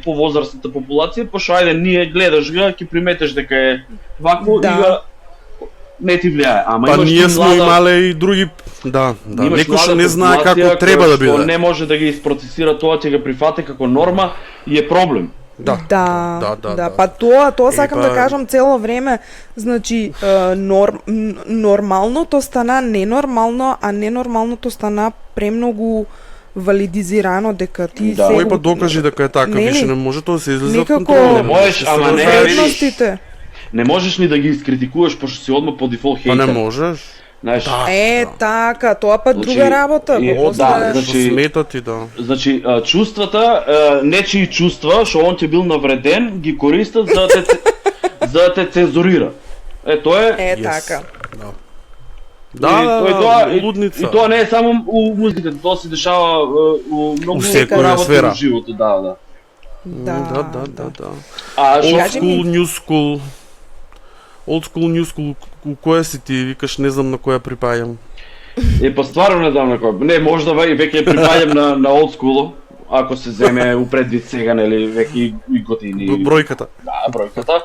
по возрастната популација, пошто ајде ние гледаш га, ќе приметеш дека е вакво и Да. га не ти влијае. Ама Па имаш ние ти сме млада- имале и други... Да. имаш Некој што млада не знае популација како треба да која што биде. не може да ги isprocesira тоа, ќе го прифати како норма и е проблем. Да. Да. Па тоа сакам да кажам цело време. Значи, нормалното стана ненормално, а ненормалното стана премногу валидизирано дека ти Да. Кој па докажи дека е така, Нели? више не може тоа се излезе од Некако- контрола. Не можеш, ама не, вредностите. Не можеш ни да ги искритикуваш пошто си одма по дефолт Па не хейтер. можеш. Знаеш, Така, тоа па Значи, друга работа. е, Па после- да, Што значи- смета ти, да. значи чувствата, нечии чувства, што он ќе бил навреден, ги користат за да те цензурира. Тоа е. Е, така. Лудница. И тоа не е само у музиката, тоа се дешава у многу У секоја работи сфера. во животот, да. Да. А Old што Кажи ми. school, new school. Old school, new school, у која си ти, викаш, не знам на која припаѓам. па стварно не знам на кој. Не, може да веќе припаѓам на old school, ако се земе упредвид сега, нели, веќе и години. Бројката. Да, бројката.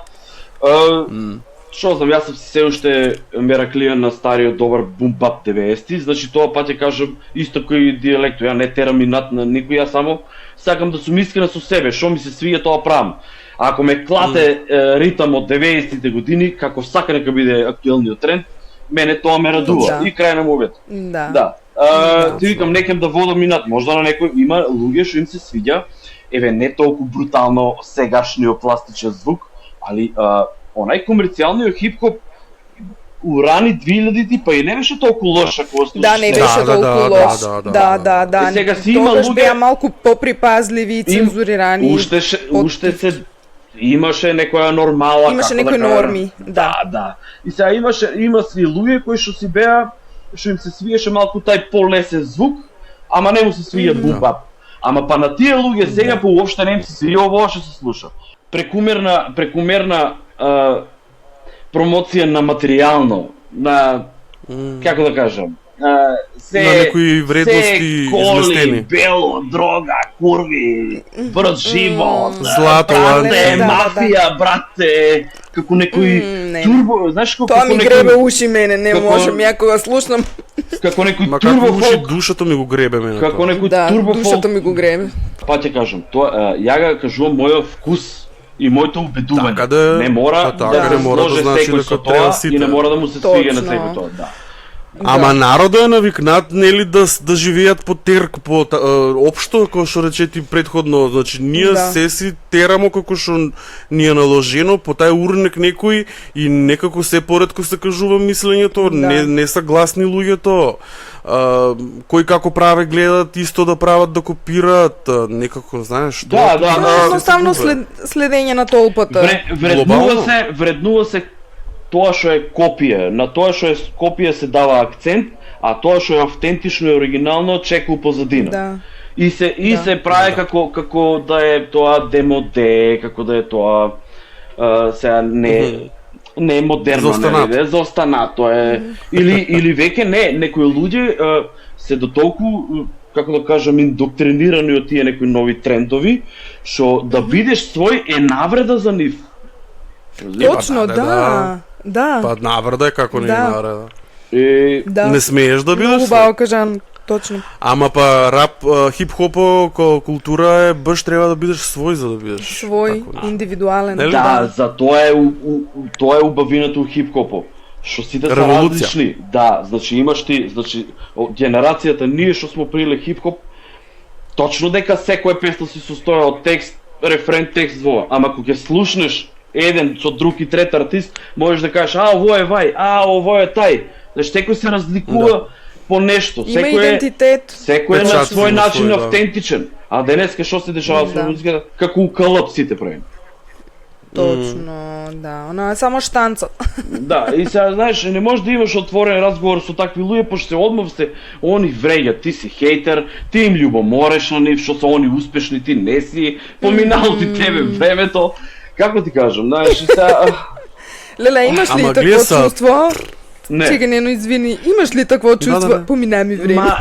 Што знам, јас сум се уште мераклијан на стариот добар бум-бап 90-ти, значи тоа па ќе кажам исто кој дијалекто, ја не терам инат на никој, јас само сакам да сум искрен со себе, што ми се свиѓа тоа правам. Ако ме клате ритам од 90-тите години, како сака нека биде актуелниот тренд, мене тоа ме радува Да. и крај на мовето. Да. Да. Ти викам некем да водам инат, можда на некој има луѓе што им се свиѓа, еве не толку брутално сегашниот пластичен звук, али онај комерцијалниот хип-хоп у рани 2000-ти па и не беше толку лош ако го слушаш. Да, не сега. беше толку лош. Да. И сега си има Тогаш луѓе- беа малку поприпазливи и цензурирани. Уште се имаше некоја нормала, Имаше како некои да кажам. норми, да. Да. И сега има си луѓе кои што си беа, што им се свиеше малку тај полесен звук, ама не му се свија бум-бап. Ама па на тие луѓе сега по уопште не им се свија ова што се слуша. Прекумерна промоција на материјално, на како да кажам, се На некои вредности се коли, изместени. бело, дрога, курви, брз живот, Злато, брате, да, мафија, брате, како некој не. турбо, знаеш како Тоа ми некој- гребе уши мене, не како- можам ја кога слушнам. како некој Ма како турбо уши фолк, душата ми го гребе мене. како тоа. некој Да, турбо душата фолк. ми го гребе. Па ќе кажам, тоа ја го кажувам мојот вкус и моето убедување. Така да- не мора па така да не се мора да сложи значи секој дека со треба тоа сите. и не мора да му се свига на Точно. секој тоа, да. Ама народот е навикнат нели да живеат по терк, по општо како што рече ти претходно, значи ние Да. се си терамо како што ни е наложено по тај урнек некој и некако се поретко се кажува мислењето, Да. не се гласни луѓето. Кој како праве гледат исто да прават да копираат, некако знаеш што. Да, да, Но да. едноставно следење на толпата. Глобално. Вреднува се тоа што е копија. На тоа што е копија се дава акцент, а тоа што е автентично и оригинално чека у позадина. Да. И се прави како да е тоа демоде, како да е тоа сега не е модерно, Заостанато. нели, заостанато е или веќе не, некои луѓе се до толку како да кажам индоктринирани од тие некои нови трендови, што да бидеш свој е навреда за нив. Точно, да, да. Да. Па навреда е како не е Да. навреда. Да. Не смееш да бидеш Многу свој. баво кажан, точно. Ама па рап, хип-хопо како култура е баш треба да бидеш свој за да бидеш. Свој, Така, индивидуален. Нели? Да, за тоа е убавината у хип-хопо. Што сите се Револуција. различни. Да, значи имаш ти, генерацијата ние што смо приле хип-хоп, точно дека секоја песна се состоја од текст, рефрен, текст, звук. Ама кога ќе слушнеш еден со друг и трет артист, можеш да кажеш, ово е вај, ово е тај. Значи секој се разликува по нешто. Има Секој е идентитет. Секој е на Печат свој на начин свој, да. автентичен. А денеска што се дешава со Да. музиката? Како у калап сите правиме. Точно, да. Она е само штанца. Да, и сега знаеш, не можеш да имаш отворен разговор со такви луѓе, пошто се одмав се они вреѓат, ти си хейтер, ти им љубомореш на нив, што се они успешни, ти не си, поминало ти тебе времето. Како ти кажам, знаеш, и сега Леле, имаш ли Ама такво гледа са- чувство? не. Чекај, не, но извини, имаш ли такво чувство? да. Помина ми време. Ма...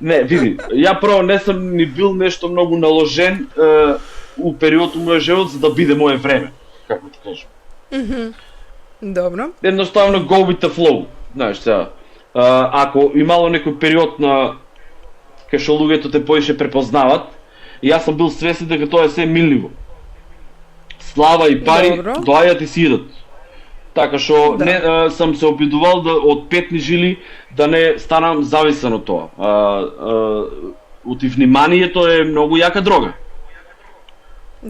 Не, види, ја прво не сум ни бил нешто многу наложен у период у мојот живот за да биде моје време, како ти кажам. Добро. Едноставно go with the flow, знаеш сега. Ако имало некој период на кај што луѓето те поише препознават, и јас сум бил свесен дека тоа е се милливо. Слава и пари Добро. доаѓаат и си идат. Така што Да. не сам се обидувал да од петни жили да не станам зависен од тоа. Оти вниманието е многу јака дрога.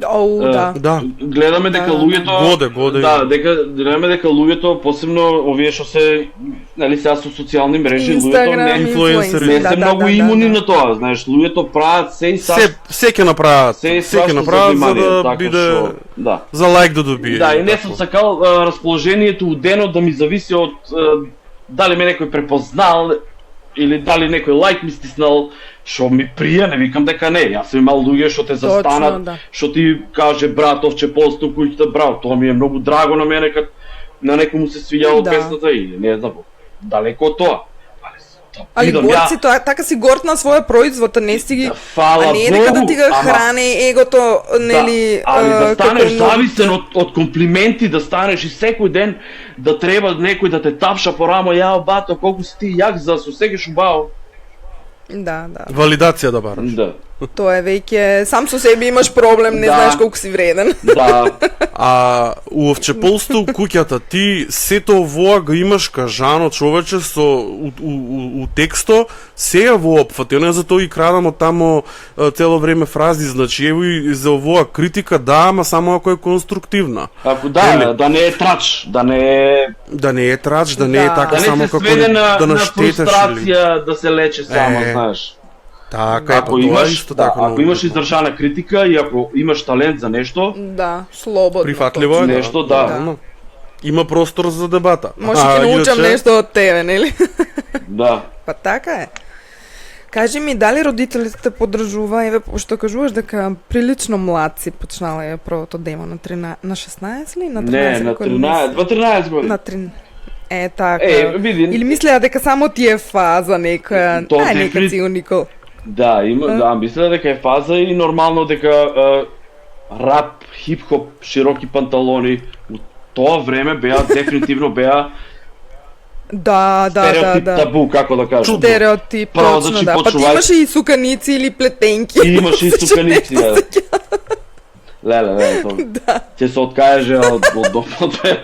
Оу, да. Да. Гледаме дека Да, луѓето Годе. Да, гледаме дека луѓето посебно овие што се нели сега со социјални мрежи луѓето Инстаграм, не инфлуенсери. не се многу имуни на тоа, знаеш, луѓето прават се и Се ќе направат, се и се ќе свашто направат за внимание, да така биде што, да. за лајк да добие. Да, и не Така. сум сакал расположението у денот да ми зависи од дали ме некој препознал или дали некој лайк ми стиснал, што ми прија, не викам дека не. Јас сум имал луѓе што те застанат, да. што ти каже братовче посту куќата, браво, тоа ми е многу драго на мене кад на некому се свиѓа од Да. песната и не знам, далеко од тоа. Али Идам горд ја- си, тоа, така си горд на своја производ, а не си ги... Фала А не е дека да Богу, ти го ама- храни егото, нели... али да станеш како многу- зависен од комплименти, да станеш и секој ден да треба некој да те тапша по рамо, јао бато, колку си ти јак за со секој убаво. Да, да. Валидација да бараш. Да. Тоа е веќе... Сам со себе имаш проблем, не Да. знаеш колку си вреден. Да, А у овчеполство куќата ти сето овоа го имаш кажано човече со у тексто, сега во опфатено, затоа и крадам од тамо цело време фрази, значи ево и за овоа критика да, ама само ако е конструктивна. ако да, Нели? да не е трач, да не е Да не е трач, да не е Да. така да не само се како сведе на да наштетеш или... фрустрација, да се лече само, Е. знаеш. Така е, Ако тоа имаш, исто да, така. ако имаш издржана критика и ако имаш талент за нешто, Да, слободно. Прифатливо е, нешто, да. Нормално. Има простор за дебата. Може ќе научам иначе- нешто од тебе, нели? да. Па така е. Кажи ми, дали родителите те поддржува, еве, што кажуваш дека прилично млад си почнала ја првото демо на 16 или на 13? Не, на Кој 13, 13 години. На 13. Така. види. Или мислеа дека само ти е фаза нека, То нека дефини- си уникал. Да, да, мисля дека е фаза и нормално дека рап, хип-хоп, широки панталони, у тоа време беа дефинитивно беа Да, стереотип табу, како да кажам. Стереотип, Право, точно, значи, да. Па ти почувај- имаше и суканици или плетенки. И имаше и суканици, да. Леле, тоа. Да. Ќе се откаже од дофоте.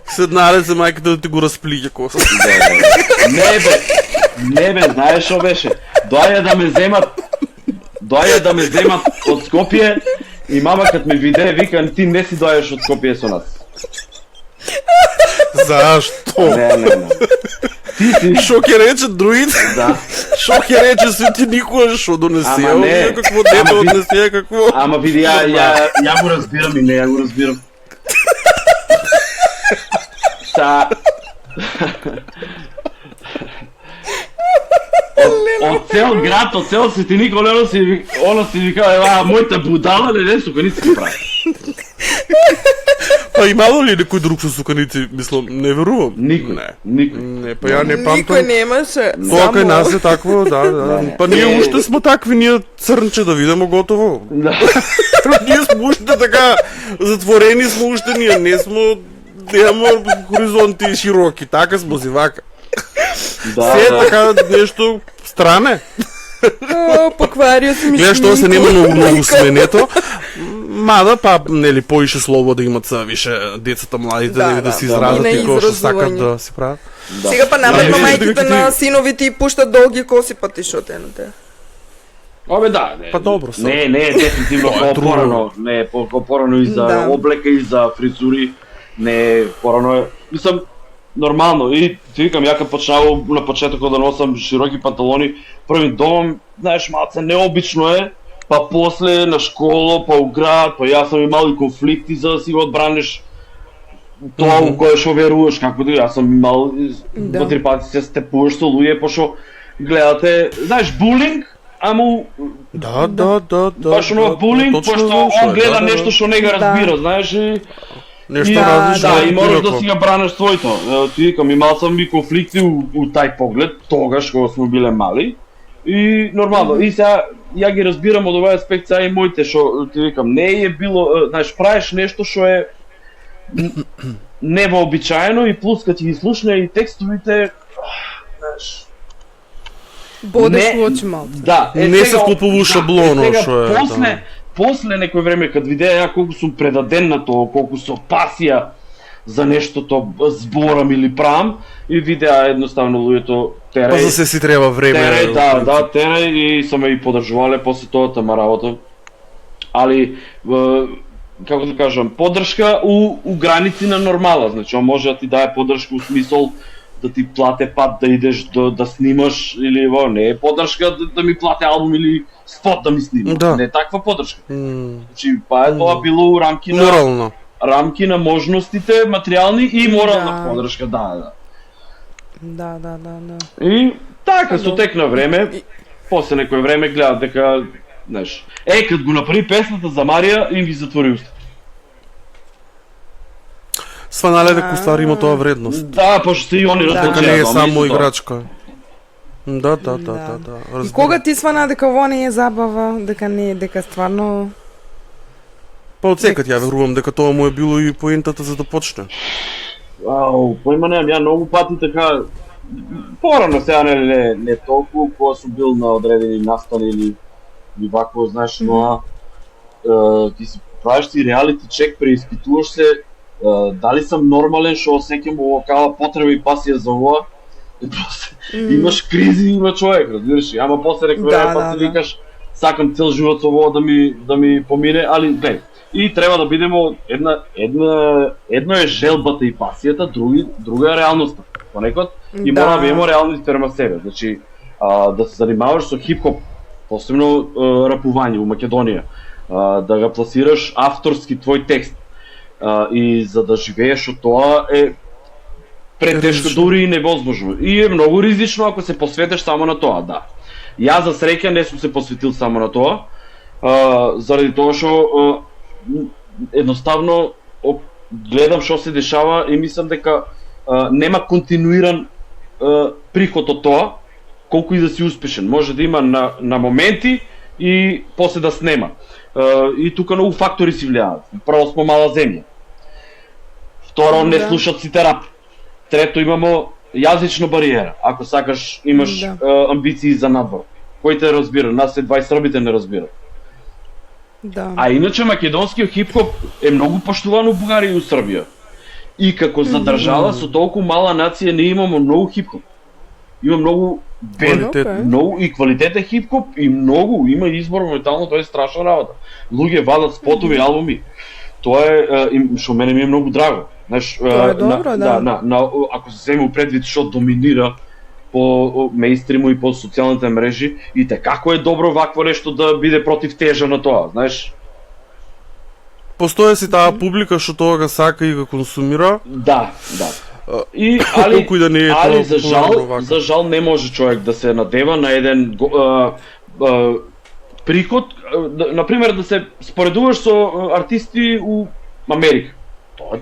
Седнале се мајката да ти го расплиѓа коса. Не бе, знаеш што беше? Доаѓа да ме земат од Скопје и мама кад ме виде вика ти не си доаѓаш од Скопје со нас. Зашто? Не. Ти си Шо ќе рече другите? да. Шо ќе рече Свети Никола, шо донесе? Ама не. Какво дете Ама ви- однесе, какво? Ама види ја го разбирам и не ја го разбирам. Та од цел град, од цел Свети Никола, она си вика, ева, мојта будала, не, сука, не си прави. Па имало ли некој друг со суканици? Мислам, не верувам. Никој. Не. Не, па ја не Никој памтам. немаше. Тоа кај нас е такво, да. Па ние уште сме такви, ние црнче да видимо готово. Да. Ние сме уште така затворени сме уште ние, не сме немаме хоризонти широки, така сме си вака. Се е така нешто стране. Покварио си ми Гледаш, тоа се шминко. нема многу сменето. Мада, па, нели, поише слобода имат са више децата младите да се изразат И и на како што сакат изразување. да си прават. Сега па наметно Да, мајките вижте на како синовите и пуштат долги коси, па ти шо те на те. Обе да, не. Па добро се. Не, дефинитивно Тоа е друго. порано, не порано и за Да. облека и за фризури, не порано е. Мислам нормално и ти викам ја кога почнав на почетокот да носам широки панталони, први дом, знаеш, малце необично е, па после на школа, па у град, па јас сум имал и конфликти за да си го одбраниш тоа у кое што веруваш, како да јас сум имал Да. два-три пати се степуваш со луѓе пошто гледате, знаеш, булинг, ама Да. баш оно булинг, точно пошто знам што он е, гледа да. нешто што не го разбира, знаеш, и Нешто и, различно. да, и од мораш било да кој. си го браниш своето. Ти викам, имал сам и конфликти у тај поглед, тогаш кога сме биле мали. И нормално, и сега ја ги разбирам од овој аспект сега и моите што ти викам, не е било, знаеш, правиш нешто што е невообичаено и плюс кога ти ги слушна и текстовите, знаеш, Бодеш Не, во очи малце. да, Не се вклопува у шаблоно, сега, што е, После некој време кад видеа ја колку сум предаден на тоа, колку со пасија за нештото зборам или правам, и видеа едноставно луѓето Па терај. за се си треба време. Терај, да, терај и се ме и подржувале после тоа тама работа. Али како да кажам, поддршка у граници на нормала, значи он може да ти даде поддршка у смисол да ти плате пат да идеш да снимаш или во не е поддршка да ми плате албум или спот да ми снима. Да. Не е таква поддршка. Значи па е тоа било у рамки на можностите материјални и морална Да. поддршка, да. Да. И така со Добро. тек на време, И- после некој време гледат дека, знаеш, кад го направи песната за Марија, им ги затвори уста. Сванале дека устари има тоа вредност. Да, пошто се и они Да. различни. Дека не е ама само исто тоа. играчка. Да. И разбирам. кога ти свана дека во не е забава, дека не е, дека стварно Па од секад ја верувам дека тоа му е било и поентата за да почне. Поима немам, ја многу пати така, порано сега не толку, кога сум бил на одредени настани или вако, знаеш, но ти си правиш си реалити чек, преиспитуваш се, дали сам нормален што осеќам овакава потреба и пасија за ова, и после имаш кризи, има човек, разбираш, ама после некој време па си викаш, сакам цел живот со ова да ми помине, али гледај, и треба да бидеме едно е желбата и пасијата, друга е реалноста. понекогаш и мора да има реални према себе. Значи да се занимаваш со хип-хоп, посебно рапување у Македонија, да го пласираш авторски твој текст и за да живееш од тоа е претешко, дури и невозможно. И е многу ризично ако се посветиш само на тоа, да. Јас за среќа не сум се посветил само на тоа, заради тоа што едноставно гледам што се дешава и мислам дека нема континуиран приход од тоа, колку и да си успешен. Може да има на моменти и после да снема. И тука многу фактори си влијаат. Прво смо мала земја. Второ, не слушат сите рап. Трето, имамо јазична бариера. Ако сакаш, имаш амбиции за надвор. Кој те разбира? Нас се 20 србите не разбират. Да. А иначе македонскиот хип-хоп е многу поштуван у Бугарија и у Србија. И како за држава со толку мала нација не имамо многу хип-хоп. Има многу многу и квалитетен хип-хоп и многу има избор моментално, тоа е страшна работа. Луѓе вадат спотови, албуми. Тоа е што мене ми е многу драго. Знаеш, ако се земе предвид што доминира по мејнстриму и по социјалните мрежи, и како е добро вакво нешто да биде против тежа на тоа, знаеш? Постоја си таа публика што тоа го сака и го консумира. Да. Али да не е али за жал не може човек да се надева на еден приход, например да се споредуваш со артисти у Америка. Тоа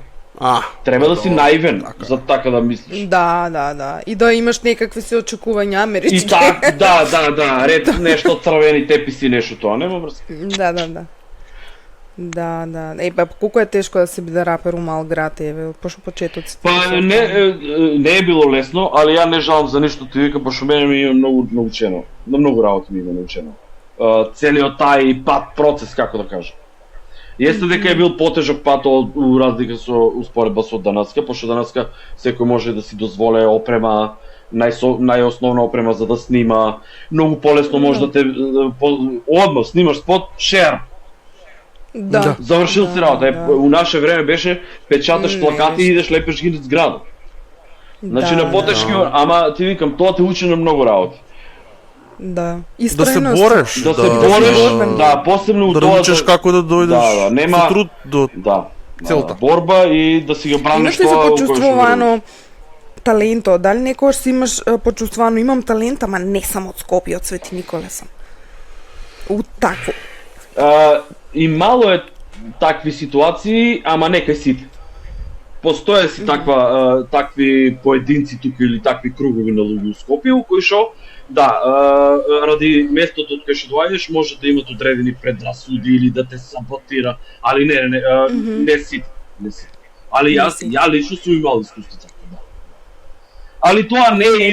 треба да си наивен за така да мислиш. Да. И да имаш некакви се очекувања амерички. И така, да, ред нешто црвени теписи, нешто тоа, нема врска. Да. Па колку е тешко да се биде рапер у мал град, пошто почетоците. Па не е било лесно, али ја не жалам за ништо ти вика, пошто мене ми е многу научено. На многу работи ми е научено. Целиот тај процес, како да кажам. Јесте дека е бил потежок пат у разлика со успоредба со данаска, пошто данаска секој може да си дозволе опрема, најосновна опрема за да снима, многу полесно може да те одмah снимаш спот, шер. Да. Завршил си работа. У наше време беше печаташ плакати и идеш лепеш ги на зграда. Значи на потешки, ама ти викам, тоа те учи на многу работи. Да. Да се бореш. Да, посебно да тоа. Да учиш како да дојдеш нема со труд до целта. Борба и да си го браниш тоа. Имаш ли се почувствувано таленто? Дали некогаш си имаш почувствувано имам талент, ама не сам од Скопје, од Свети Николе сам. Такво. И мало е такви ситуации, ама не кај сите. Постоја си такви поединци тука или такви кругови на луѓе у Скопје, кои шо ради местото од кај што доаѓаш може да имат одредени предрасуди или да те саботира, али не сите. Али ја лично сум имал искуство така, да. Али тоа не е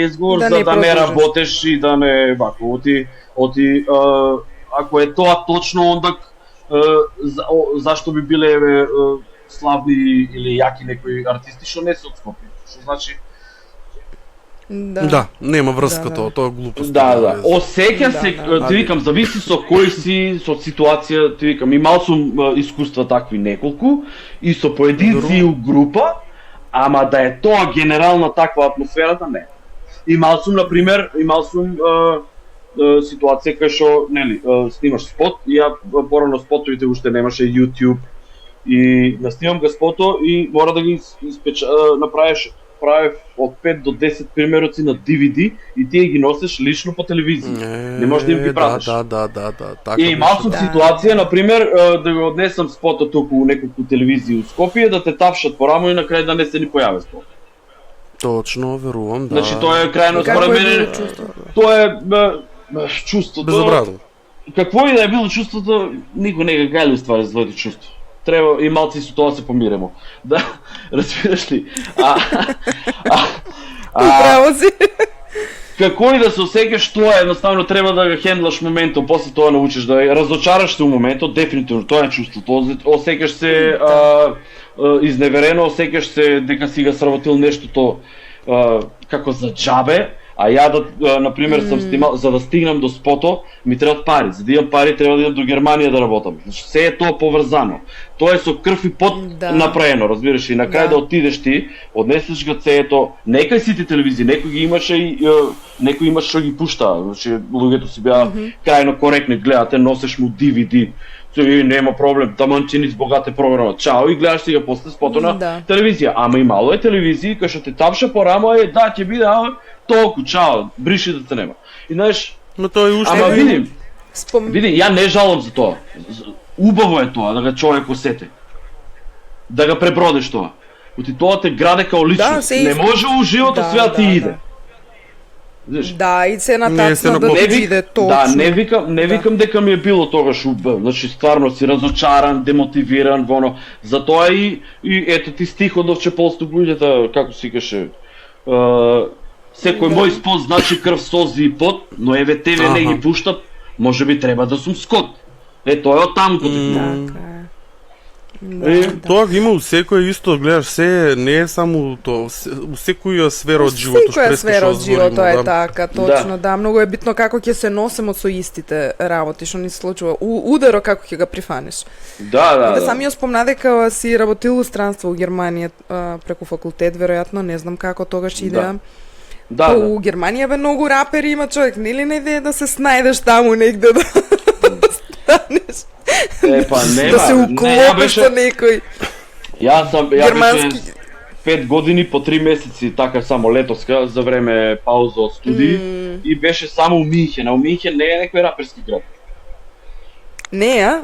изговор, за да не работеш и да не вако, оти ако е тоа точно, онда зашто би биле славни или јаки некои артисти што не се од Скопје, што значи Да, нема врска тоа е глупост. Да. Осеќа се, ти викам, зависи со кој си, со ситуација, ти викам, имал сум искуства такви неколку и со поединци и у група, ама да е тоа генерална таква атмосферата, не. Имал сум ситуација кај што, снимаш спот, и ја порано спотовите уште немаше YouTube и снимам го спото и мора да ги правев од 5 до 10 примероци на DVD и тие ги носиш лично по телевизија. Не можеш да им ги пратиш. Да. И имал сум ситуација, например, да го однесам спото туку у неколку телевизии у Скопје, да те тапшат по рамо и на крај да не се ни појави спот. Точно, верувам, да. Значи тоа е крајно според мене. Тоа е чувството. Безобразно. Какво и да е било чувството, никој не го гајли уствари своето чувство. Треба и малци со тоа се помиремо. Да, разбираш ли? Право си. Како и да се осеќаш, тоа едноставно треба да го хендлаш моментот, после тоа научиш да разочараш се у моментот, дефинитивно тоа е чувството. Осеќаш се изневерено, осеќаш се дека си го сработил нештото како за џабе, А ја на пример сум снимал, за да стигнам до спото, ми требаат пари. За да имам пари треба да идам до Германија да работам. Значи се е тоа поврзано. Тоа е со крв и пот направено, разбираш, и на крај да отидеш ти, однесеш го цеето, некај сите телевизии, некој ги имаше и некој имаше што ги пушта, значи луѓето си беа крајно коректни, гледате, носеш му DVD. И нема проблем, таманчини с богате програма. Чао и гледаш сега после спото на телевизија. Ама и мало е телевизии кој што те тапша по рамо е да ќе биде толку, чао, бриши да те нема. И знаеш, но тоа е уште. Ама види, ја не жалам за тоа. Убаво е тоа да го човек осети. Да го пребродиш тоа. Оти тоа те граде као личност. Не може у животот све да ти иде. Да, и се натацна да ти иде точно. Да, не викам дека ми е било тогаш значи стварно си разочаран, демотивиран, воно. Затоа и ето ти стихот од Чеполсту луѓето, како си каше, секој мој спот значи крв, сози и пот, но еве тебе не ги пуштат, можеби треба да сум скот. Тоа е од таму потекнува. Тоа го има у секој исто, гледаш, се не е само тоа, у секоја сфера од животот. Секоја сфера од животот е така, точно, да. Многу е битно како ќе се носимо со истите работи, што ни се случува. Ударо како ќе го прифаниш. Да. Сами ја спомна дека си работил у странство у Германија преку факултет, веројатно, не знам како тогаш идеја. Да. У Германија бе многу рапери има човек, нели не идеја да се снајдеш таму негде да станеш. Нема. Да се уклопиш со некој. Ја беше 5 години по 3 месеци така само летоска за време пауза од студии и беше само у Минхен. А у Минхен не е некој раперски град. Не,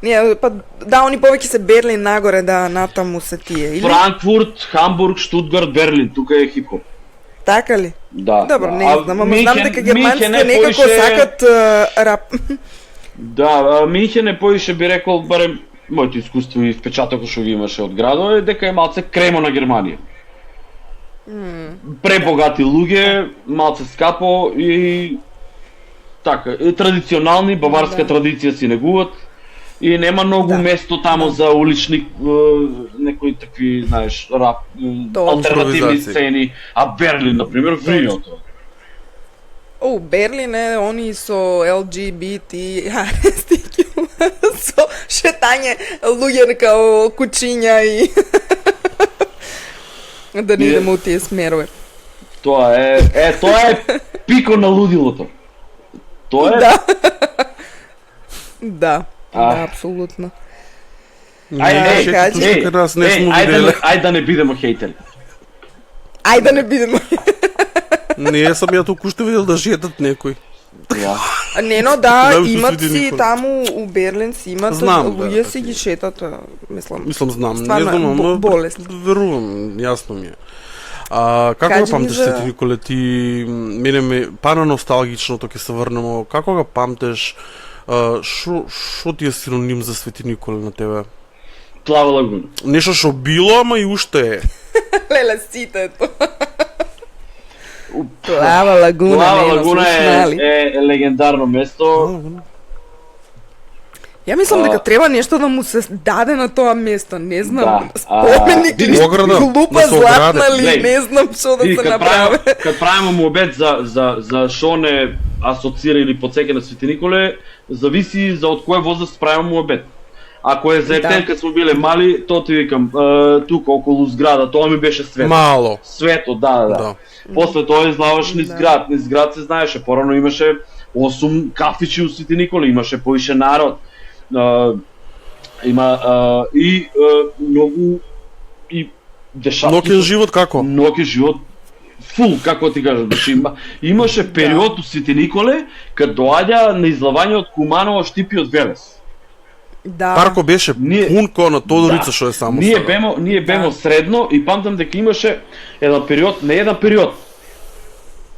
Не, па да, они повеќе се Берлин нагоре, да, натаму се тие. Или? Франкфурт, Хамбург, Штутгарт, Берлин, тука е хип-хоп. Така ли? Да. Добро, не знам, ама знам дека германците некако сакат рап. Да, Минхен е поише би рекол, барем моето искуство и впечатокот што ги имаше од градот е дека е малце кремо на Германија. Пребогати луѓе, малце скапо и така, традиционални, баварска традиција си негуваат и нема многу место тамо за улични некои такви, знаеш, рап, алтернативни сцени, а Берлин, например, врино тоа. Берлин е они со LGBT, со шетање луѓе као кучиња и да не идеме у тие смерове. Тоа е пико на лудилото. Тоа е. Да, апсолутно. Ајде да не бидеме хейтери. Ајде да не бидеме. Не сам ја туку што видел да шетат некој. Не, но да, имат си таму у Берлин си имат луѓе си ги шетат, мислам, знам, не знам, но верувам, јасно ми е. Како го памтиш Свети Николе, ти мене ме пана носталгичното ќе се врнемо, како го памтиш, шо ти е синоним за Свети Николе на тебе? Плава лагуна. Нешто што било, ама и уште е. Леле, сите тоа. Плава лагуна е легендарно место. Ја мислам дека треба нешто да му се даде на тоа место, не знам, споменик или глупа златна ли, не знам што да се направи. Кад правиме муабет за шо не асоцира или подсеќа на Свети Николе, зависи за од која возраст правиме муабет. Ако е за ефтен кад сме биле мали, тоа ти викам, тука околу зграда, тоа ми беше свето. Мало. Свето, да. После тоа излаваш низ град се знаеше, порано имаше 8 кафичи у Свети Николе, имаше поише народ. Има и многу и дешавки. Ноќен живот како? Ноќен живот фул, како ти кажам, значи имаше период у Свети Николе кад доаѓа на излавање од Куманово Штипи од Велес. Да. Парко беше пун ко на Тодорица што е само Ние бемо средно и памтам дека имаше еден период,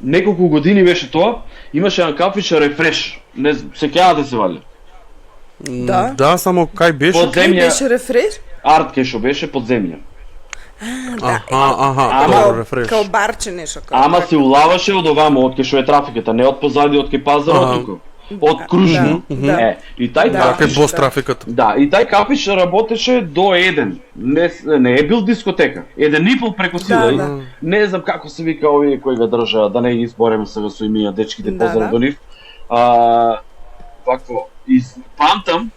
неколку години беше тоа, имаше еден кафич Рефреш, не знам, сеќавате се вали. Да, само кај беше? Подземја. Кај беше Рефреш? Арт кај што беше подземја. Као барче нешто. Ама се улаваше од овамо, од кај што е трафиката, не од позади, од кај пазарот тука. од Кружно. И тај Така е кафиш, бос трафикот. да, и тај кафиш работеше до 1. Не е бил дискотека. 1,5 преку сила. Да, да. Не знам како се вика овие кои го држа, да не ги избореме сега со имија, дечките Да, поздрав да. до нив. Вакво, памтам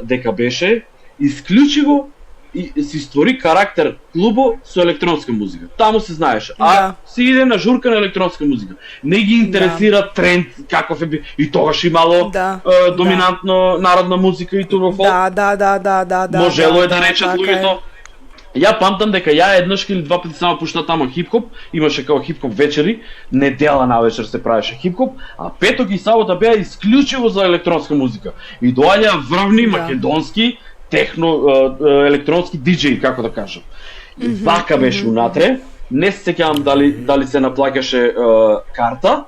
дека беше исклучиво и си створи карактер клубо со електронска музика. Таму се знаеше. Да. Се иде на журка на електронска музика. Не ги интересира тренд каков е и тогаш имало Да. доминантно народна музика и турбофолк. Да. Можело е да речат така луѓето. Ја памтам дека ја еднаш или два пати само пушта таму хип-хоп, имаше као хип-хоп вечери, недела навечер се правеше хип-хоп, а петок и сабота беа исклучиво за електронска музика. И доаѓа врвни Да. македонски техно електронски диџеи, како да кажам. И вака беше унатре, не се сеќавам дали се наплаќаше карта,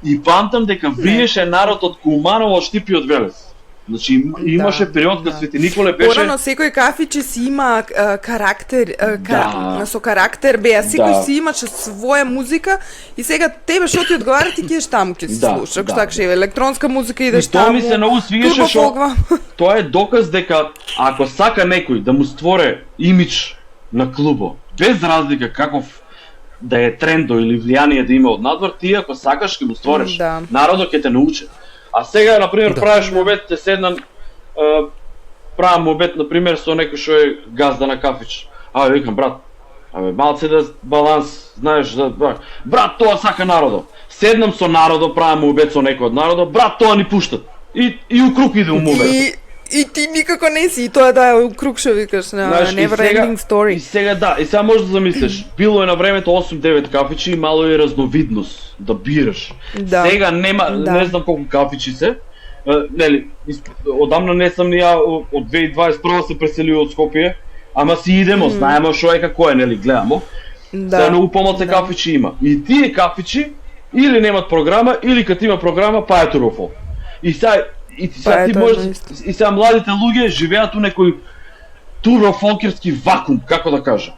и памтам дека вриеше народ од Куманово, Штипи од Велес. Значи имаше период кога Свети Николе беше. Порано секој кафиче си има карактер, Да. со карактер беа, секој Да. си имаше своја музика и сега тебе што ти одговара ти ќе таму ќе си Да, слушаш, да. така ше електронска музика идеш И тоа таму. ми се многу свиеше што турбофолк. тоа е доказ дека ако сака некој да му створе имидж на клубо, без разлика каков да е трендо или влијание да има од надвор, ти ако сакаш ќе му створиш. Да. Народот ќе те научи. А сега на пример правиш мобет, те седнам правам мобет на пример со некој што е газда на кафич. Викам брат, малце да баланс, знаеш, брат тоа сака народот. Седнам со народот, правам мобет со некој од народот, брат тоа ни пуштат. И у круг иде у мобет. И ти никако не си, и тоа да е круг што викаш, на Знаеш, never ending И story. сега да, и сега можеш да замислиш, било е на времето 8-9 кафичи и мало е разновидност да бираш. Да. Сега нема, Да. не знам колку кафичи се. Нели, одамна не сум ни ја од 2021 се преселио од Скопје, ама си идемо, знаеме што е како е, нели, гледамо. Сега многу помалце кафичи има. И тие кафичи или немат програма, или кад има програма, па е турбофолк. И сега ти можеш, и сега младите луѓе живеат у некој турбофолкерски вакуум, како да кажам.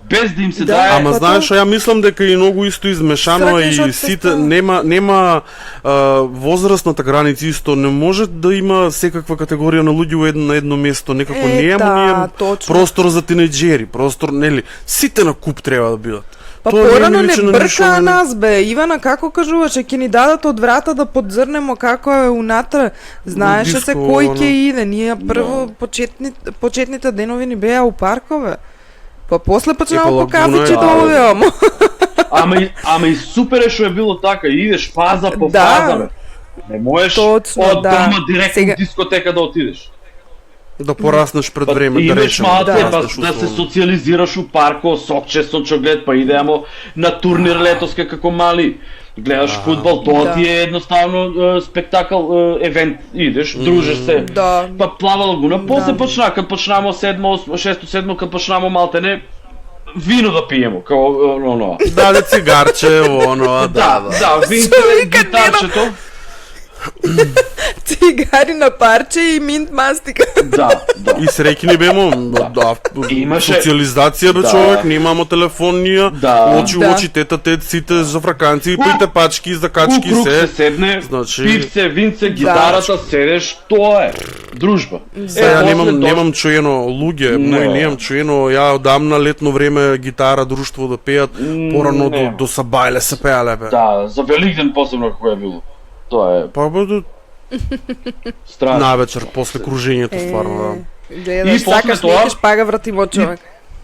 Без да им се дае. Ама знаеш, ја мислам дека и многу исто измешано и сите нема возрастната граница исто, не може да има секаква категорија на луѓе на едно место, некако не е простор за тинеџери, простор, нели, сите на куп треба да бидат. Па Тоа порано ми не личи на брка ништо, нас бе, Ивана како кажуваше, ќе ни дадат од врата да подзрнемо како е унатре. Знаеше се кој ќе иде, ние прво почетните денови ни беа у паркове. Па после почнемо по кафиче да одеам. Ама и супер е што е било така, идеш фаза по фаза, бе. Не можеш од дома директно в дискотека да отидеш. Да пораснеш пред време, да речем. Да се социализираш у парко, сокче, сончоглед, па идеамо на турнир летоска како мали. Гледаш фудбал, тоа ти е едноставно спектакл, евент, идеш, дружиш се. Па плава лагуна, после почна, кад почнамо 7, 6, 7, кад почнамо малтене, вино да пиемо, као оно. Да, цигарче, оно, да, винце, гитарчето. Цигари на парче и минт мастика. Да. И среќни бемо, социализација бе човек, немамо телефонија, очи, тета, сите за фраканци, пите пачки, закачки, се. У круг се седне, пивце, винце, гитарата, седеш, тоа е дружба. Сега немам чуено луѓе, немам чуено, ја одамна летно време гитара, друштво да пеат, порано до Сабајле се пеале бе. Да, за Великден посебно како е било. Тоа е. Па бе, страшно. Навечер, после кружењето, стварно, да. И сакаш некаш пага вратимо човек.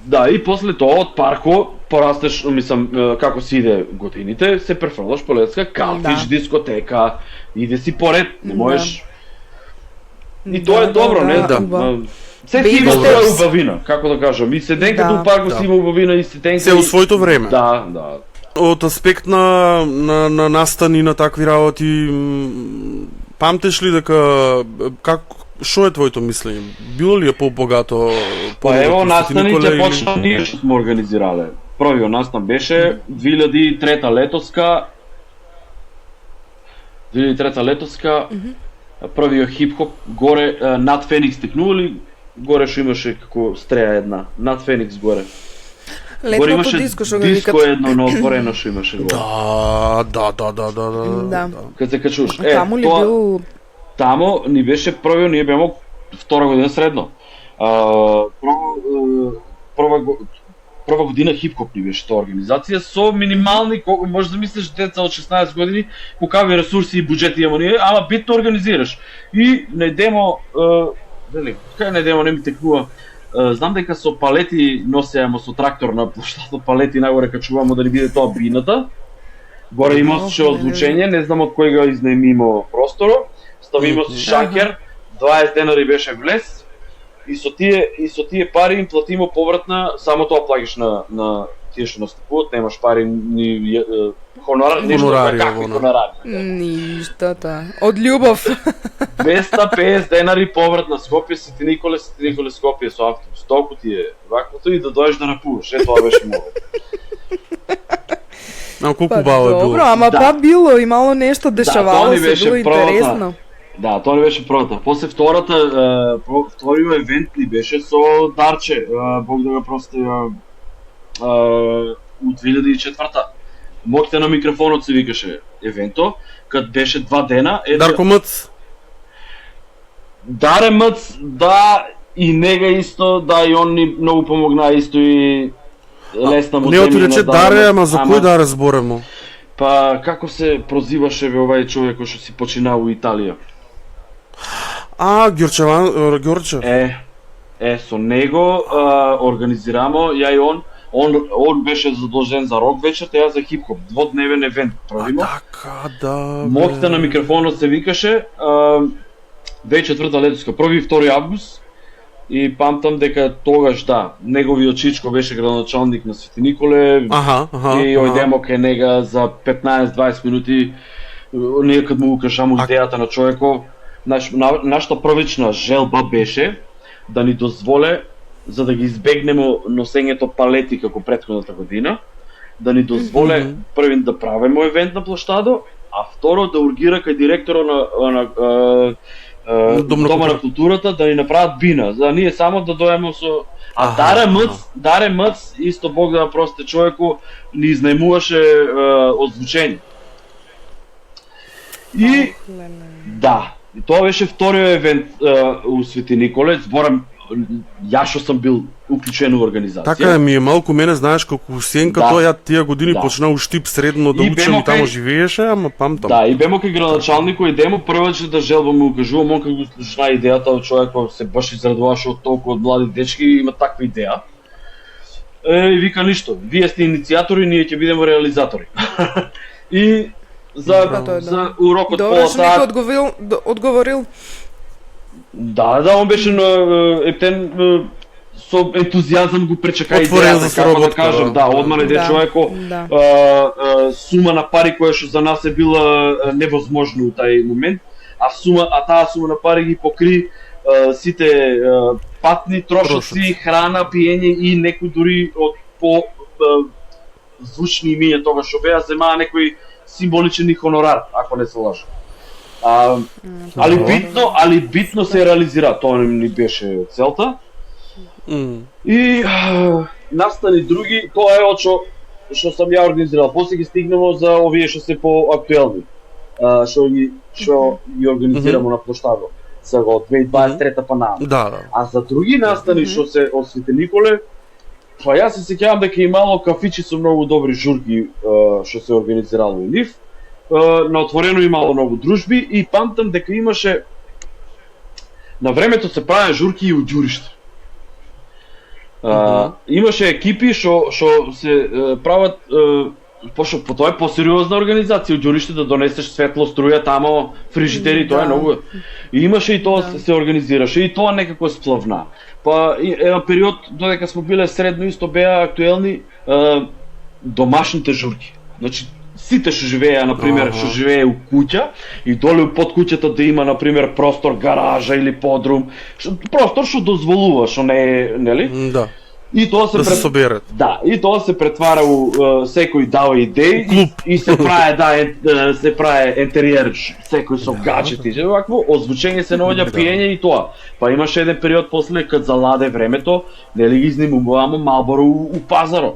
Да, и после тоа од парко порастеш, мислам, како си иде годините, се префрлаш по летска, кафич, дискотека, иде си поред, не можеш. И тоа е добро, не? Се си има своја убавина, како да кажам. И седенката у парко си има убавина и седенка. Се у своето време. Да. Од аспект на настани на такви работи, памтеш ли дека што е твоето мислење? Било ли е побогато? Па ево, настаните почна ние што сме организирале. Првиот настан беше 2003 летоска. Првиот хип-хоп горе над Феникс текнували, горе што имаше како стреја една, над Феникс горе. Летното имаше диско што го диско викат. едно на отворено што имаше го. Да. Да. Кога се качуваш. Таму ли бил Тамо ни беше прво, ние беме втора година средно. Прва година хип-хоп ни беше таа организација со минимални, може да мислиш деца од 16 години, какави ресурси и буџети имаме ние, ама битно организираш. И најдемо, кај најдемо не ми текнува, знам дека со палети носеамо со трактор на плоштадот палети нагоре качувамо да не биде тоа бината. Горе имаше озвучење, не знам од кој го изнаемимо просторо. Ставимо си шанкер, 20 денари беше влез. И со тие пари им платимо повратна, само тоа плаќаш на тие што настапуваат, немаш пари ни хонорари, какви хонорари. Ништата. Од љубов. 250 денари поврат на Скопје, Свети Николе Скопје со автобус. Толку ти е ваквото и да дојдеш да напуваш. Тоа беше мора. Колку баво е било. Добро, ама па било, имало нешто дешавало се, било интересно. Да, тоа не беше првата. После вториот евент ни беше со Дарче, Бог да го прости, у 2004-та. Моќте на микрофонот се викаше евенто, кад беше 2 дена. Дарко Мц. Даре Мц, да, и нега исто, да, и он ни многу помогна исто и лесна му земја. Не отрече Даре, ама за кој Даре зборемо? Па, како се прозиваше бе овај човек кој што си починал у Италија? Ѓорче. Со него организирамо, ја и он беше задолжен за рок вечерта, ја за хип-хоп, дводневен евент правимо. Така, да. Моќта на микрофонот се викаше 2004 летоска, 1 и 2 август. И памтам дека тогаш, да, неговиот чичко беше градоначалник на Свети Николе. И ојдемо кај нега за 15-20 минути, ние кад му укажамо идејата на човеков. Нашата првична желба беше да ни дозволе, за да ги избегнеме носењето палети како претходната година, да ни дозволе првин да правиме евент на плоштадо, а второ да ургира кај директорот на Дома на културата да ни направат бина, за да ние само да дојдеме со... Даре Мц, исто Бог да прости човеку, ни изнајмуваше озвучење. И да, тоа беше вториот евент у Свети Николе, зборам ја што сум бил уклучен у организација. Така ми е малку мене, знаеш, како сенка тоа ја тие години почнав штип средно да учам и тамо живееше, ама памтам. Да, и бемо кај градоначалникот и демо прваче да желба му укажувам, он кога го слушна идејата од човекот се баш израдуваше од толку од млади дечки и има таква идеја. И вика ништо, вие сте иницијатори, ние ќе бидеме реализатори. И за урокот пола саат. Добро, што некој одговорил. Да, он беше ептен со ентузијазам го пречека идејата, како да кажам, да, одма најде човеко сума на пари која што за нас е била невозможно у тај момент, а таа сума на пари ги покри сите патни трошоци, храна, пиење и некои дури од по звучни имиња тога што беа земаа некој символичен и хонорар, ако не се лажам. Али битно се реализира, тоа ни беше целта. И настани други, тоа е од што сам ја организирал. После ги стигнемо за овие што се поактуелни. Што ги организирамо на плоштадот. Сега од 2023 па наам. А за други настани што се од Свети Николе, па јас се сеќавам дека имало кафичи со многу добри журки што се организирало у нив. На отворено имало многу дружби и памтам дека имаше на времето се правеа журки и у ѓуриште. Имаше екипи што се прават пошто тоа е посериозна организација, у ѓуриште да донесеш светло, струја, тамо фрижидери, тоа е многу. И имаше и тоа се организираше и тоа некако сплавна. Па еден период додека сме биле средно исто беа актуелни домашните журки. Значи сите што живееа, например, што живее у куќа и доле под куќата да има, например, простор, гаража или подрум, простор што дозволува, што не е, нели? Да. И тоа се соберат. Да, и тоа се претвара у секој дава идеи и се прави се прави интериер, секој со гаджети, вакво озвучење се наоѓа пиење и тоа. Па имаше еден период после кад заладе времето, нели ги изнимуваме Малборо у пазаро.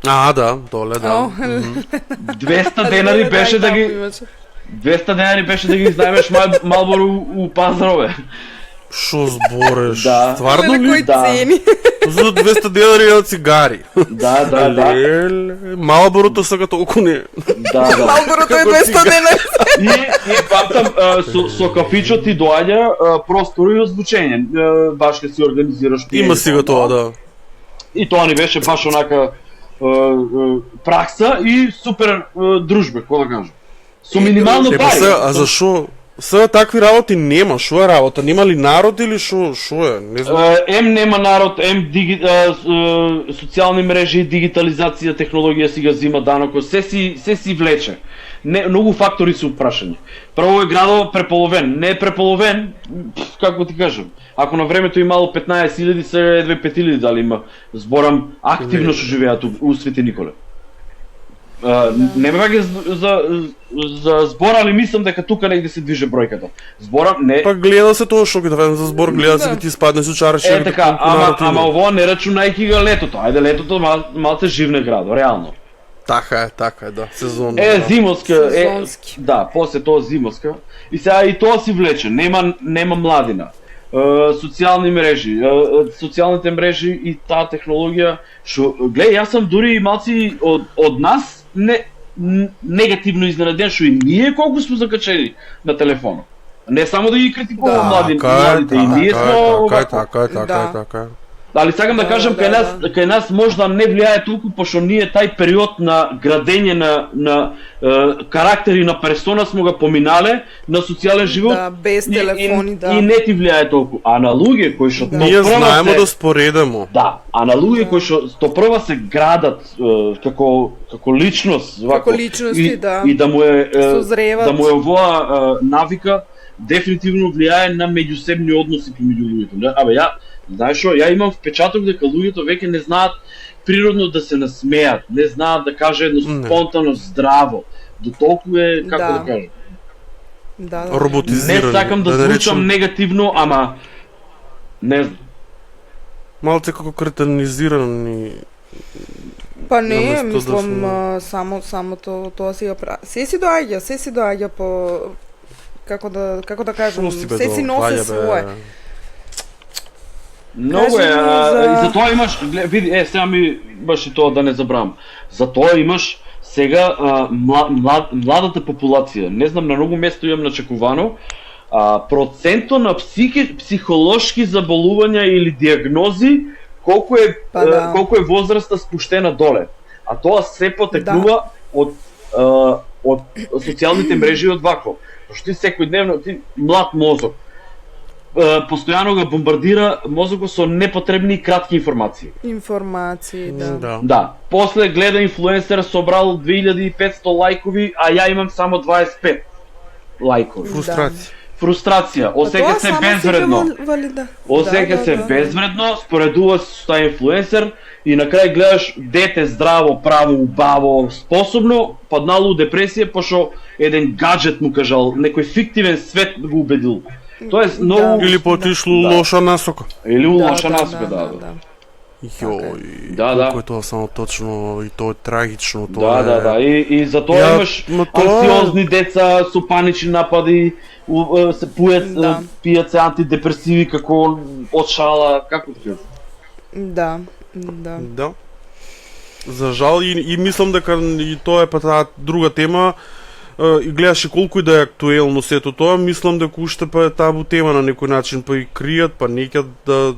Да, доле, да. О, 200 денари беше да ги 200 денари беше да ги изнајмеш Малборо у Пазарове. Шо збореш? Да. Стварно Леле, ли? кои Да. цени? За 200 денари на цигари. Да. Леле, Малборото сега толку не. Да. Малборото е Како 200 цигар. денари. И памтам со кафичот ти доаѓа простор и озвучење. Баш ке си организираш пиење. Има сега тоа, да. И тоа ни беше баш онака пракса и супер дружба, како да кажам. Со минимално Па пари. сега, а зашо? Сега такви работи нема, шо е работа? Нема ли народ или шо е? Не знам. Ем нема народ, социјални мрежи, дигитализација, технологија си ga зима даноко, се си влече. Многу фактори се упрашања. Прво е градот преполовен, не е преполовен, како ти кажам. Ако на времето имало 15.000, се едве 5.000 дали има. Зборам активно што живеат у Свети Николе. Не ме ваѓа за збора, али мислам дека тука негде се движе бројката. Зборам не. Па гледа се тоа што ги давам за збор, гледа се ти спадне со чараше. Така, ама ово не рачунајќи го летото. Ајде летото малце живне градо, реално. Така е, да, сезонно. Зимовска, Сезонски. да, после тоа зимовска. И сега и тоа си влече, нема младина. Социјални мрежи, социјалните мрежи и таа технологија, што глеј, јас сум дури и малци од нас негативно изненаден што и ние колку сме закачени на телефонот. Не само да ги критикувам младите, и ние сме Така. Али сакам да кажам, кај нас можда не влијае толку, пошто ние тај период на градење на карактери на персона смо го поминале на социјален живот. Да, без телефони, да. И не ти влијае толку. А на луѓе кои што Ние знаеме да споредемо. Да, а на луѓе кои што прва се градат како личност, Како личности, да. И да му е Созреват. да му е овоа навика дефинитивно влијае на меѓусебни односи помеѓу луѓето. Абе знаеш што, ја имам впечаток дека луѓето веќе не знаат природно да се насмеат, не знаат да каже едно спонтано здраво. До толку е, како да кажам. Да. Роботизирани. Не сакам да звучам негативно, ама не знам. Малце како кретанизирани. Па не, Наместо да мислам, само тоа си го прави. Се си доаѓа по како да кажам, се си носи свое. Многу е, и за тоа имаш, види, сега ми баш и тоа да не забравам. За тоа имаш сега младата популација. Не знам, на многу место имам начекувано, проценто на психолошки заболувања или диагнози, колку е возраста спуштена доле. А тоа се потекнува од социјалните мрежи од вакво. Пошто ти секојдневно, млад мозок, постојано го бомбардира мозокот со непотребни и кратки информации. Да. Да. После гледа инфлуенсер собрал 2500 лајкови, а ја имам само 25 лајкови. Фрустрација, осеќа се безвредно. Осеќа се безвредно, споредува се со тај инфлуенсер и на крај гледаш дете здраво, право, убаво, способно, паднало у депресија пошто еден гаджет му кажал, некој фиктивен свет го убедил. Тоест многу или потишло лоша насока. Или лоша насока, да. Јој. Да. Колку е тоа само точно и тоа е трагично, тоа. Да. И за тоа имаш анксиозни деца со панични напади, се пијат се антидепресиви како од шала, како ти кажам. Да. За жал и мислам дека и тоа е па таа друга тема. И гледаш и колку и да е актуелно сето тоа, мислам дека уште па е табу тема на некој начин, па и кријат, па неќат да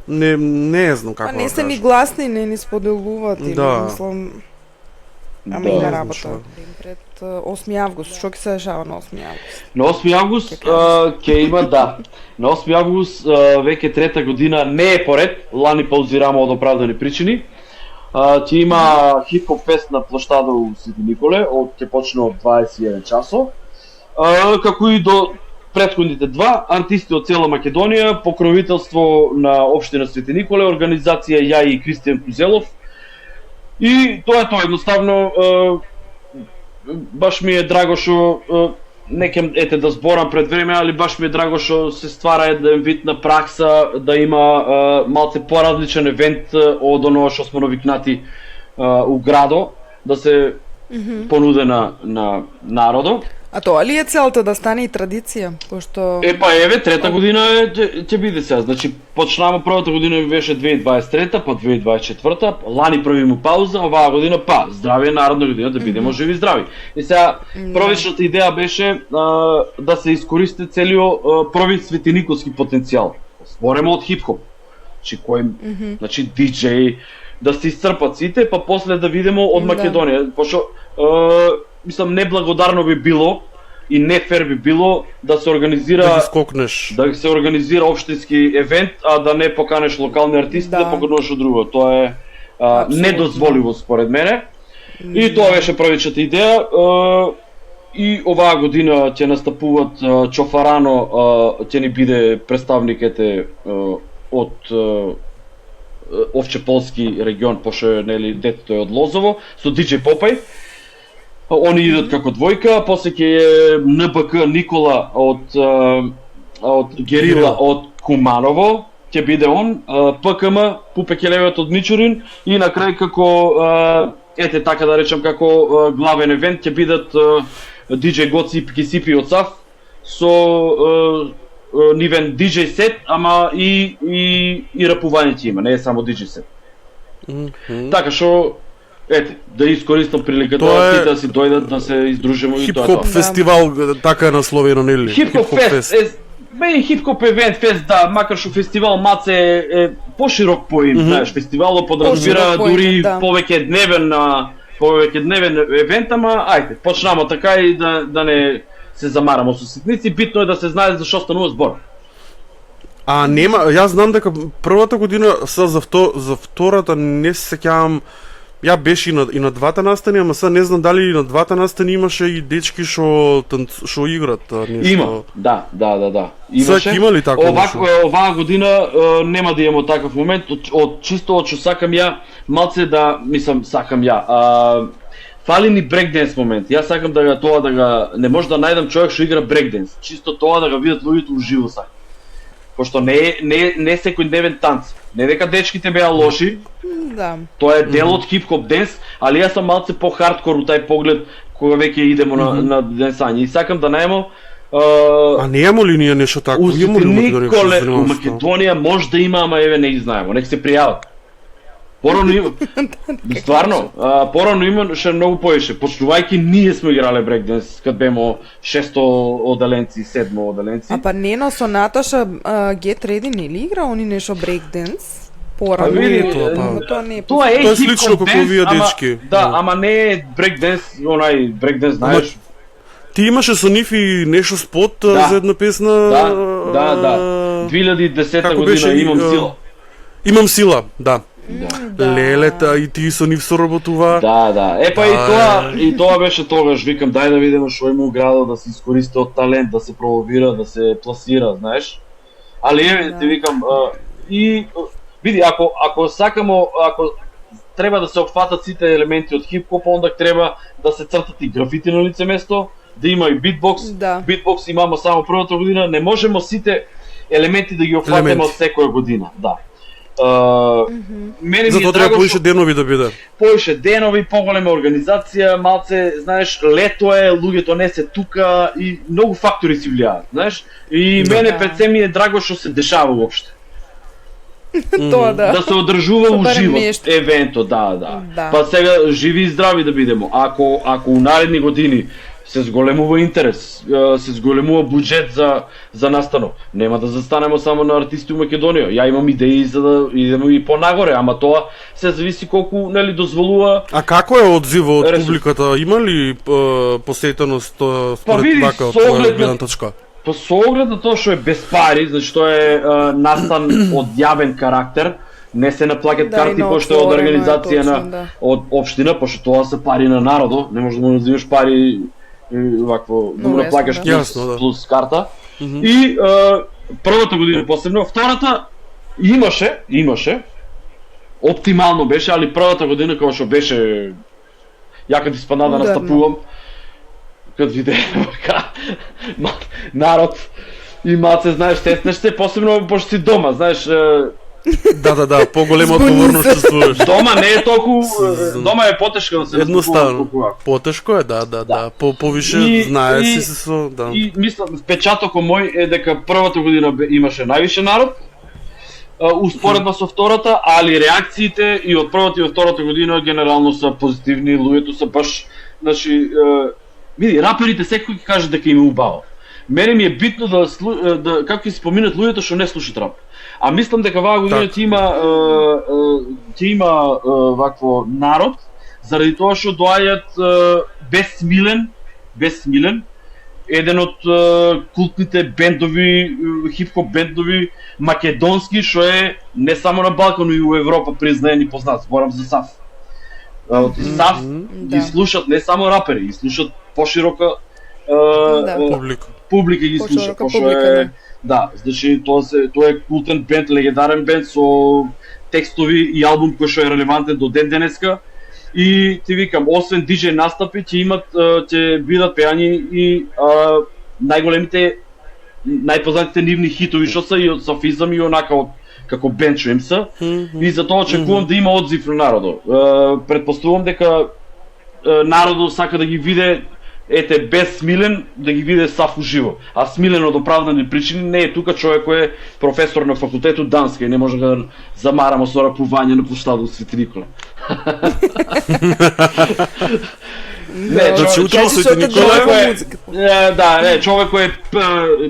не знам како. Па не се ни гласни, не ни споделуваат, мислам. Ама има работа. Пред 8 август, што ќе се дешава на 8 август? На 8 август ќе има, да. На 8 август веќе трета година не е поред, лани паузираме од оправдани причини. Ќе има хип-хоп фест на плоштада у Свети Николе, ќе почне од 21 часов. Како и до претходните два, артисти од цела Македонија, покровителство на општина Свети Николе, организација ја и Кристијан Кузелов. И тоа е тоа, едноставно баш ми е драго што неке да зборам пред време, али баш ми е драго што се ствара еден вид на пракса да има малце поразличен евент од оно што сме навикнати у градо да се понуде на народот. А тоа ли е целта да стане и традиција? Пошто Па еве, трета година ќе биде сега. Значи почнаваме првата година беше 2023, па 2024, лани правиме пауза, оваа година здраве народна година да бидеме живи и здрави. И сега првичната идеја беше да се искористи целиот први светиниковски потенцијал. Збореме од хип-хоп. Значи диџеј, да се исцрпат сите, па после да видиме од Македонија, пошто мислам неблагодарно би било и не фер би било да се организира да ги скокнеш. Да се организира општински евент, а да не поканеш локални артисти да поканеш од друго. Тоа е недозволиво според мене. И тоа беше првичната идеја. И оваа година ќе настапуваат Чофарано, ќе ни биде представниките од Овчеполски регион, пошто нели детето е од Лозово, со диџеј Попај. Они идат како двојка, после ќе е НБК Никола од Герила од Куманово, ќе биде он, ПКМ Пупекелевиот од Мичурин и на крај како ете така да речем како главен евент ќе бидат диџеј Гоци и Пикисипи од Сав со нивен диџеј сет, ама и рапување ќе има, не е само диџеј сет. Така што ете, да искористам приликата да си дојдат да се издружиме и тоа. Хип-хоп фестивал така е насловено, нели? Хип-хоп фест е хип-хоп евент фест, да, макар што фестивал Маце е поширок поим, знаеш, фестивалот подразбира дури повеќе дневен евент, ама ајде, почнемо така и да не се замараме со ситници, битно е да се знае за што станува збор. А нема, јас знам дека првата година за втората не се сеќавам. Ја беше и на двата настани, ама сега не знам дали и на двата настани имаше и дечки што играт нешто. Има, да. Имаше. Сега има ли тако нешто? Оваа година нема да имаме таков момент, чисто од што сакам ја, малце да, мислам, сакам ја. Фали ни брейкденс момент. Јас сакам не може да најдам човек што игра брейкденс. Чисто тоа да го видат луѓето уживо сакам. Пошто не е секојдневен танц. Не дека дечките беа лоши. Да. Тоа е дел од хип-хоп денс, али јас сум малце по-хардкор у тај поглед кога веќе идемо на денсање. И сакам да најмо А неамо ли ние нешто тако? У Македонија може да има, ама еве не ги знаеме. Нека се пријават. Порано има. Стварно, порано имаше многу поише. Почнувајќи ние сме играле брейкденс кад бемо 600 одаленци, 7 одаленци. А па Нено со Наташа Get Ready не ли игра они нешто брейкденс? Порано. Тоа е слично како овие дечки. Да, ама не е брейкденс, онај брейкденс, знаеш. Ти имаше со нив и нешто спот за една песна. Да. 2010 година имам сила. Имам сила, да. Лелета и ти со нив соработува. Да. Епа и тоа беше тогаш, викам дај да видиме што има у градот, да се искористи од талент, да се промовира, да се пласира, знаеш. Али еве ти викам и види ако сакамо, ако треба да се опфатат сите елементи од хип-хоп, онда треба да се цртат и графити на лице место, да има и битбокс. Битбокс имамо само првата година, не можеме сите елементи да ги опфатиме од секоја година, да. Затоа треба поише денови да биде. Поише денови, поголема организација, малце, знаеш, лето е, луѓето не се тука и многу фактори си влијаат, знаеш. И мене пред се ми е драго што се дешава уопште. Тоа да се одржува уживо евентот, да. Па сега живи и здрави да бидеме. Ако у наредни години се зголемува интерес, се зголемува буџет за настанок, нема да застанеме само на артисти у Македонија. Ја имам идеи за да идеме и понагоре, ама тоа се зависи колку нели дозволува. А како е одзивот од публиката? Има ли посетеност според вака од твоја гледна точка? Па со оглед на тоа што е без пари, значи тоа е настан од јавен карактер, не се наплаќаат карти пошто е од организација од општина, пошто тоа се пари на народот, не можеш да му взимаш пари вакво, да му наплаќаш плюс карта. И првата година посебно, втората имаше, оптимално беше, али првата година кога што беше, ја кад испадна да настапувам, кад виде народ и малце, знаеш, теснеш се, посебно пошто си дома, знаеш, Да, поголема одговорност чувствуваш. Дома не е толку, дома е потешко да се Едноставно. Потешко е, да. Повише знае си се со, да. И мислам, впечатокот мој е дека првата година имаше највише народ, успоредно со втората, али реакциите и од првата и од втората година генерално се позитивни, луѓето се баш, значи, види, раперите секој ќе каже дека им е убаво. Мене ми е битно да како ќе се споминат луѓето што не слушаат рап. А мислам дека оваа година ќе има вакво народ, заради тоа што доаѓаат Безсмилен, еден од култните бендови, хип-хоп бендови македонски, што е не само на Балкан, но и во Европа признаен и познат. Зборам за САФ. Од САФ ги слушат не само рапери, ги слушат поширока публика ги слуша, пошто е да, значи тоа е култен бенд, легендарен бенд со текстови и албум кој што е релевантен до ден денеска. И ти викам, освен диџеј настапи, ќе бидат пеани и најголемите, најпознатите нивни хитови што се и од Сафизам и онака од како бенд што им се. И затоа очекувам да има одзив на народот. Претпоставувам дека народот сака да ги виде без Смилен, да ги виде Саф уживо. А Смилен од оправдани причини не е тука, човек кој е професор на факултетот Данска и не може да замарамо со рапување на площадот Свети Никола. Човек кој е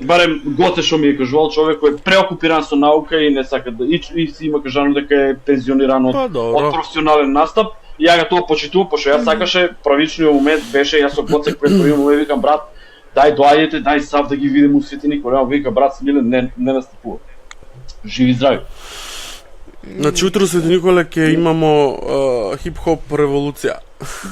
барем Гоце што ми е кажувал, човек кој е преокупиран со наука и не сака да и си има кажано дека е пензиониран од професионален настап. Ја го тоа почитувам, пошто јас сакаше правичниот момент беше јас со Гоце пред првиот момент викам брат, дај доаѓете, дај Сав да ги видиме у Свети Никола. Вика брат Смилен не настапува. Живи здрави. Значи утро Свети Никола ќе имамо хип-хоп револуција.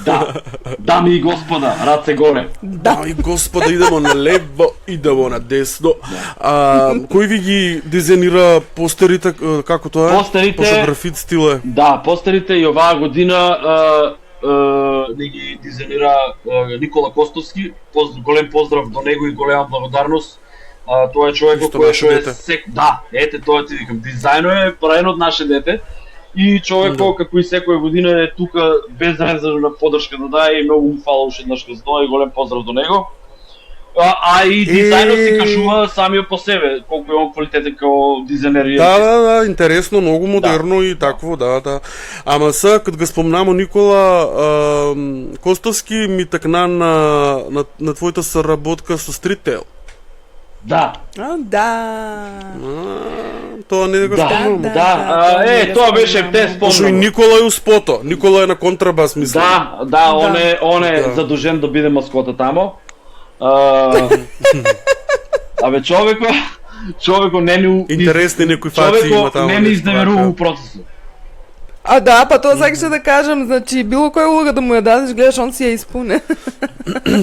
Да, дами и господа, раце горе. Дами и господа, идемо на лево, идемо на десно. Кој ви ги дизајнира постерите, како тоа е? Постерите, пошто графит стил е. Да, постерите и оваа година ни ги дизајнира Никола Костовски. Голем поздрав до него и голема благодарност. Тоа е човекот кој е да, ете тоа ти викам, дизајнот е правен од наше дете. И човекот како и секоја година е тука безрезервна поддршка да даде и многу му фала уште еднаш за тоа и голем поздрав до него. И дизајнот си кажува самиот по себе, колку е он квалитетен како дизајнер. Да, интересно, многу модерно и такво, да. Ама са, кога го спомнамо Никола Костовски, ми такна на твојата соработка со Street Tail. Да. Тоа не го спомнам. Да. Тоа беше те спомнам. Пошто и Никола е успото. Никола е на контрабас, мислам. Да, он е задужен да биде маскота тамо. Абе човеко не ни интересни некои фаци има таму. Не ни изневерува у процесот. Да, па тоа сакаше да кажам, значи било која улога да му ја дадеш, гледаш, он си ја испуне.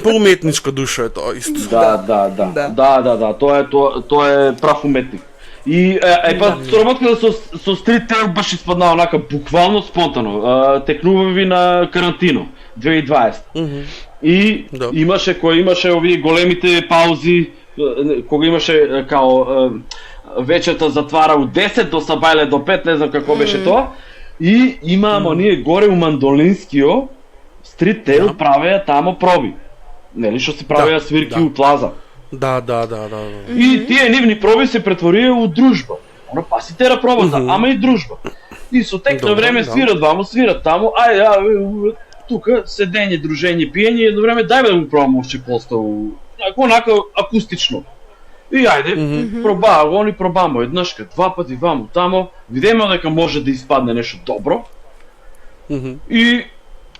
Поуметничка душа е тоа исто. Да, тоа е прав уметник. И па соработката со Street Tail баш испадна онака буквално спонтано. Текнувави на карантино 2020. И имаше овие големите паузи, кога имаше као вечерта затвара у 10 до сабајле до 5, не знам како беше тоа. И имамо ние горе у Мандолинскио Street Tail правеа тамо проби. Нели што се правеа свирки у Плаза. Да. И тие нивни проби се претворија у дружба. Оно паси тера пробата, ама и дружба. И со тек на време свират вамо, свират тамо, ајде, тука седење, дружење, пиење, едно време дај да го пробаме уште постав, онака акустично. И ајде, пробамо еднашка, два пати вамо тамо, видиме дека може да испадне нешто добро. И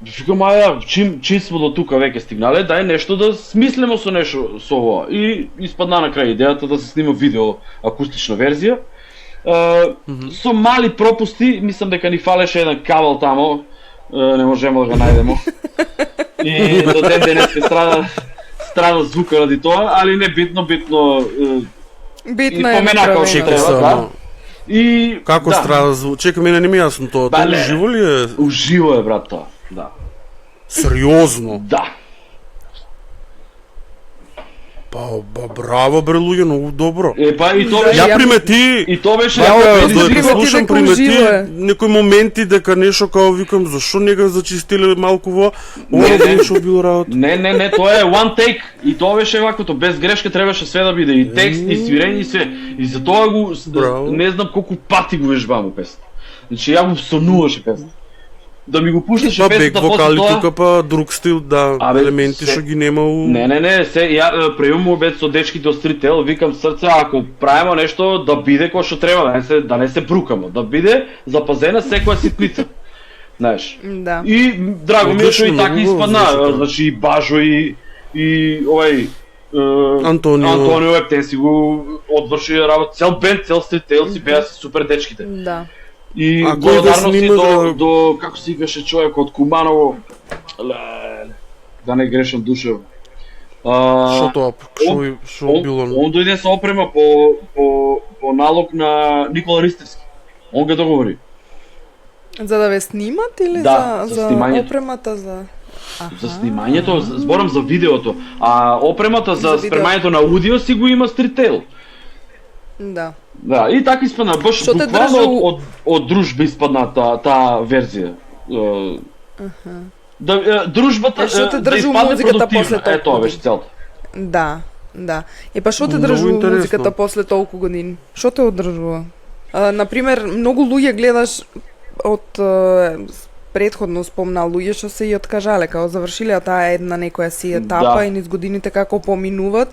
викам, чим сме до тука веќе стигнале, дај нешто да смислимо со нешто со ова. И испадна на крај идејата да се снима видео акустична верзија. Со мали пропусти, мислам дека ни фалеше еден кабел тамо, не можеме да го најдемо. И до ден денеска страда звука ради тоа, али не битно е како што треба, да. И како страда звук? Чекај, мене не ми јасно тоа. Тоа уживо ли е? Уживо е, брат, тоа. Да. Сериозно? Да. Браво бре луѓе, многу добро. Па и тоа Ја Ја- примети, и тоа беше Бака, ти додека примети слушам дека примети уживо е. некои моменти дека нешто као викам зашо не го зачистиле малку во Не, ова не. нешто било работа. Не, тоа е one take. И тоа беше ваквото, без грешка требаше све да биде, и текст, и свирење, и све. И за тоа го, Браво. не знам колку пати го вежбам песната. Значи, ја го сонуваше песната. Да ми го пушташе Па бек песната после вокали тоа... тука па друг стил, да, Абе, елементи се- што ги нема у... Не, се, ја прејум обед со дечките од Стрител, викам срце, ако правиме нешто да биде кој што треба, да не се брукамо, да биде запазена секоја ситница. Знаеш. Да. И драго ми е што и Одлично, така многу испадна, звучи тоа. значи и Бажо и овај Антонио. Ептен си го одврши работа, цел бенд, цел Стрител си беа си супер дечките. Да. И А кој да благодарности снима за- до како се викаше човек од Куманово, да не грешам Душев. Што тоа? Што било? Он дојде со опрема по налог на Никола Ристевски. Он го договори. За да ве снимат или Да, за за снимањето. опремата за... За снимањето, зборам за видеото, а опремата за За видео. спремањето на аудио си го има Стрител. Да. Да, и така испадна, баш Што те буквално држи у- од дружба испадна таа верзија. Да, дружбата Што те да држи у испадне музиката продуктивна. после толку Тоа беше години? целта. Да, да. Па што те Многу држи у интересно. музиката после толку години? Што те одржува? Например, многу луѓе гледаш од предходно спомнал луѓе што се и откажале, као завршиле таа една некоја си етапа Да. и низ годините како поминуваат.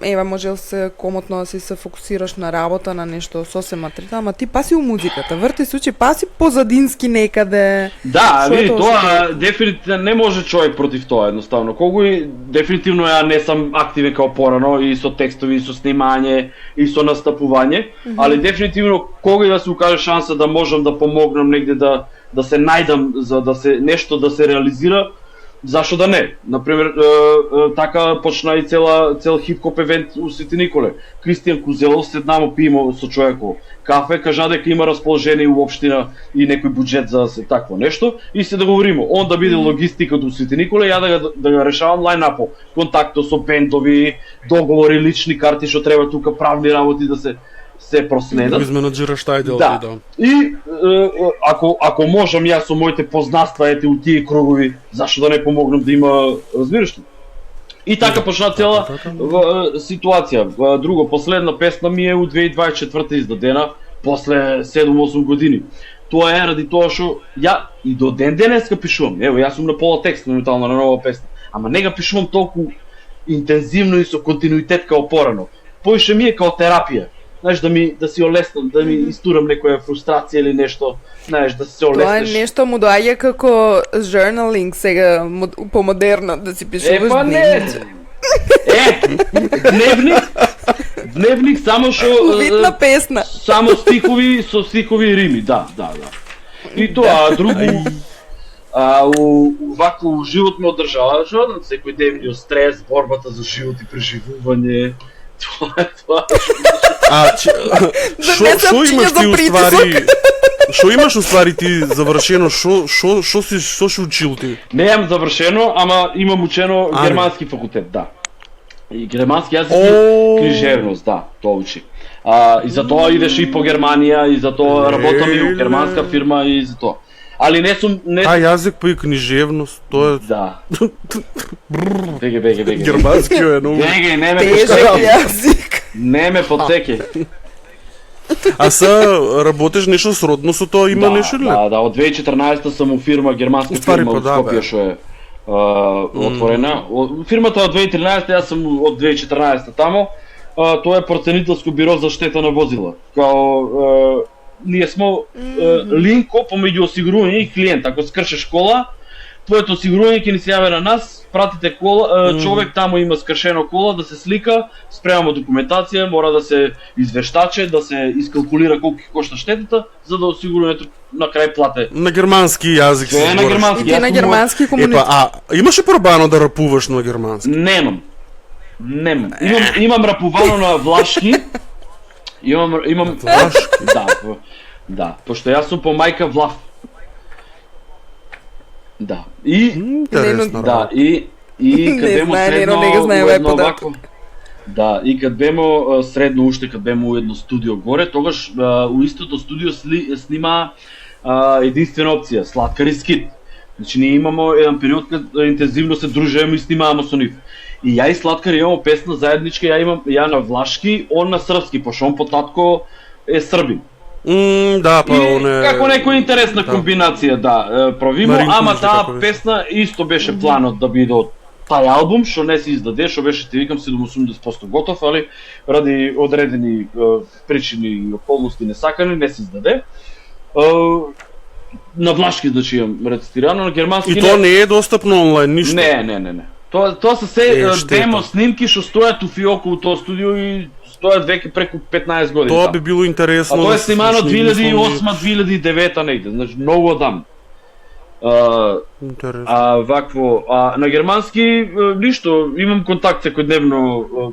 Ева, можел се комотно да си се фокусираш на работа, на нешто сосема трета, ама ти паси у музиката, врти се учи, паси позадински некаде. Да, Што е види, тоа тоа дефинитивно не може човек против тоа едноставно. Колку и дефинитивно ја не сум активен као порано и со текстови, и со снимање, и со настапување, али дефинитивно кога и да се укаже шанса да можам да помогнам негде да се најдам за да се нешто да се реализира, зашо да не? Например, така почна и цел хип-хоп евент у Свети Николе. Кристијан Кузелов седнамо пиемо со човеков кафе, кажа дека има расположение у општина и некој буџет за се такво нешто и се договоримо. Он да биде логистика до Свети Николе, ја да го решавам лајнапо, контакто со бендови, договори, лични карти што треба тука, правни работи да се проследат. Го изменаџираш тај дел, Да. да. И ако можам јас со моите познанства ете у тие кругови, зашто да не помогнам да има, разбираш ли? И така почна цела ситуација. Друго, последна песна ми е у 2024 издадена, после 7-8 години. Тоа е ради тоа што ја и до ден денеска пишувам. Ево, јас сум на пола текст моментално на нова песна, ама не га пишувам толку интензивно и со континуитет као порано. Поише ми е као терапија. Знаеш, да си олеснам, да ми истурам некоја фрустрација или нешто, знаеш, да се Тоа е олеснеш. нешто му доаѓа како journaling сега помодерно да си пишуваш Па не. дневници. Дневник само што Увидна песна. само стихови со стихови и рими, да. И тоа, а друго вако живот ме одржава, што секој ден ми стрес, борбата за живот и преживување. Тоа. Што не се што опчиња имаш за ти притисок. уствари? Што имаш уствари ти завршено? Што си учил ти? Неам завршено, ама имам учено А, германски факултет, да. И германски јазик О. и книжевност, да, тоа учи. И за тоа идеш и по Германија, и за тоа работам и у германска фирма и за тоа. Али не сум Јазик па и книжевност, тоа е Да. Беге. германскиот е многу. Беге, не ме Тежек подсеки. јазик. Не ме подсеки. А са работиш нешто сродно со тоа, има нешто или? Да, од 2014 сум у фирма, германска Уствари, фирма па од да, Скопје бе. што е отворена. Фирмата од 2013, јас сум од 2014 тамо. Тоа е проценителско биро за штета на возила. Као ние смо линко помеѓу осигурување и клиент. Ако скршеш кола, твоето осигурување ќе ни се јави на нас, пратите кола, човек таму има скршено кола, да се слика, спремамо документација, мора да се извештаче, да се искалкулира колку ќе кошта штетата, за да осигурувањето на крај плате. На германски јазик Тоа е на збориш. германски. И ти Јас на сум германски комуницираш. Епа, имаше пробано да рапуваш на германски? Немам. Имам рапувано на влашки. Имам Влашки? Да, пошто јас сум по мајка влав. Да. И Интересно. да, и И кад Не бемо знае, средно не го знае у овај едно податок. овако. Да, и кад бемо средно уште кад бемо у едно студио горе, тогаш у истото студио снима единствена опција, Слаткар и Скит. Значи ние имамо еден период кад интензивно се дружеме и снимааме со нив. И ја и Слаткар имамо песна заедничка, ја на влашки, он на српски, пошто он по татко е србин. Да, па И он е... како некоја интересна комбинација, да, правимо, Маринко ама или таа како беше? песна исто беше планот да биде од тај албум, што не се издаде, што беше, ти викам, 70% готов, али ради одредени причини и околности несакани, не се издаде. На влашки, значи, имам рецитирано, на германски И тоа не е достапно онлайн, ништо. Не. Тоа се се штета. демо снимки што стојат у фиоку у тоа студио и стојат веќе преку 15 години. Тоа таму. би било интересно. А тоа е да се снимано слушне, мислам, 2008-2009 негде, значи многу одам. Интересно. Вакво, на германски ништо, имам контакт секојдневно,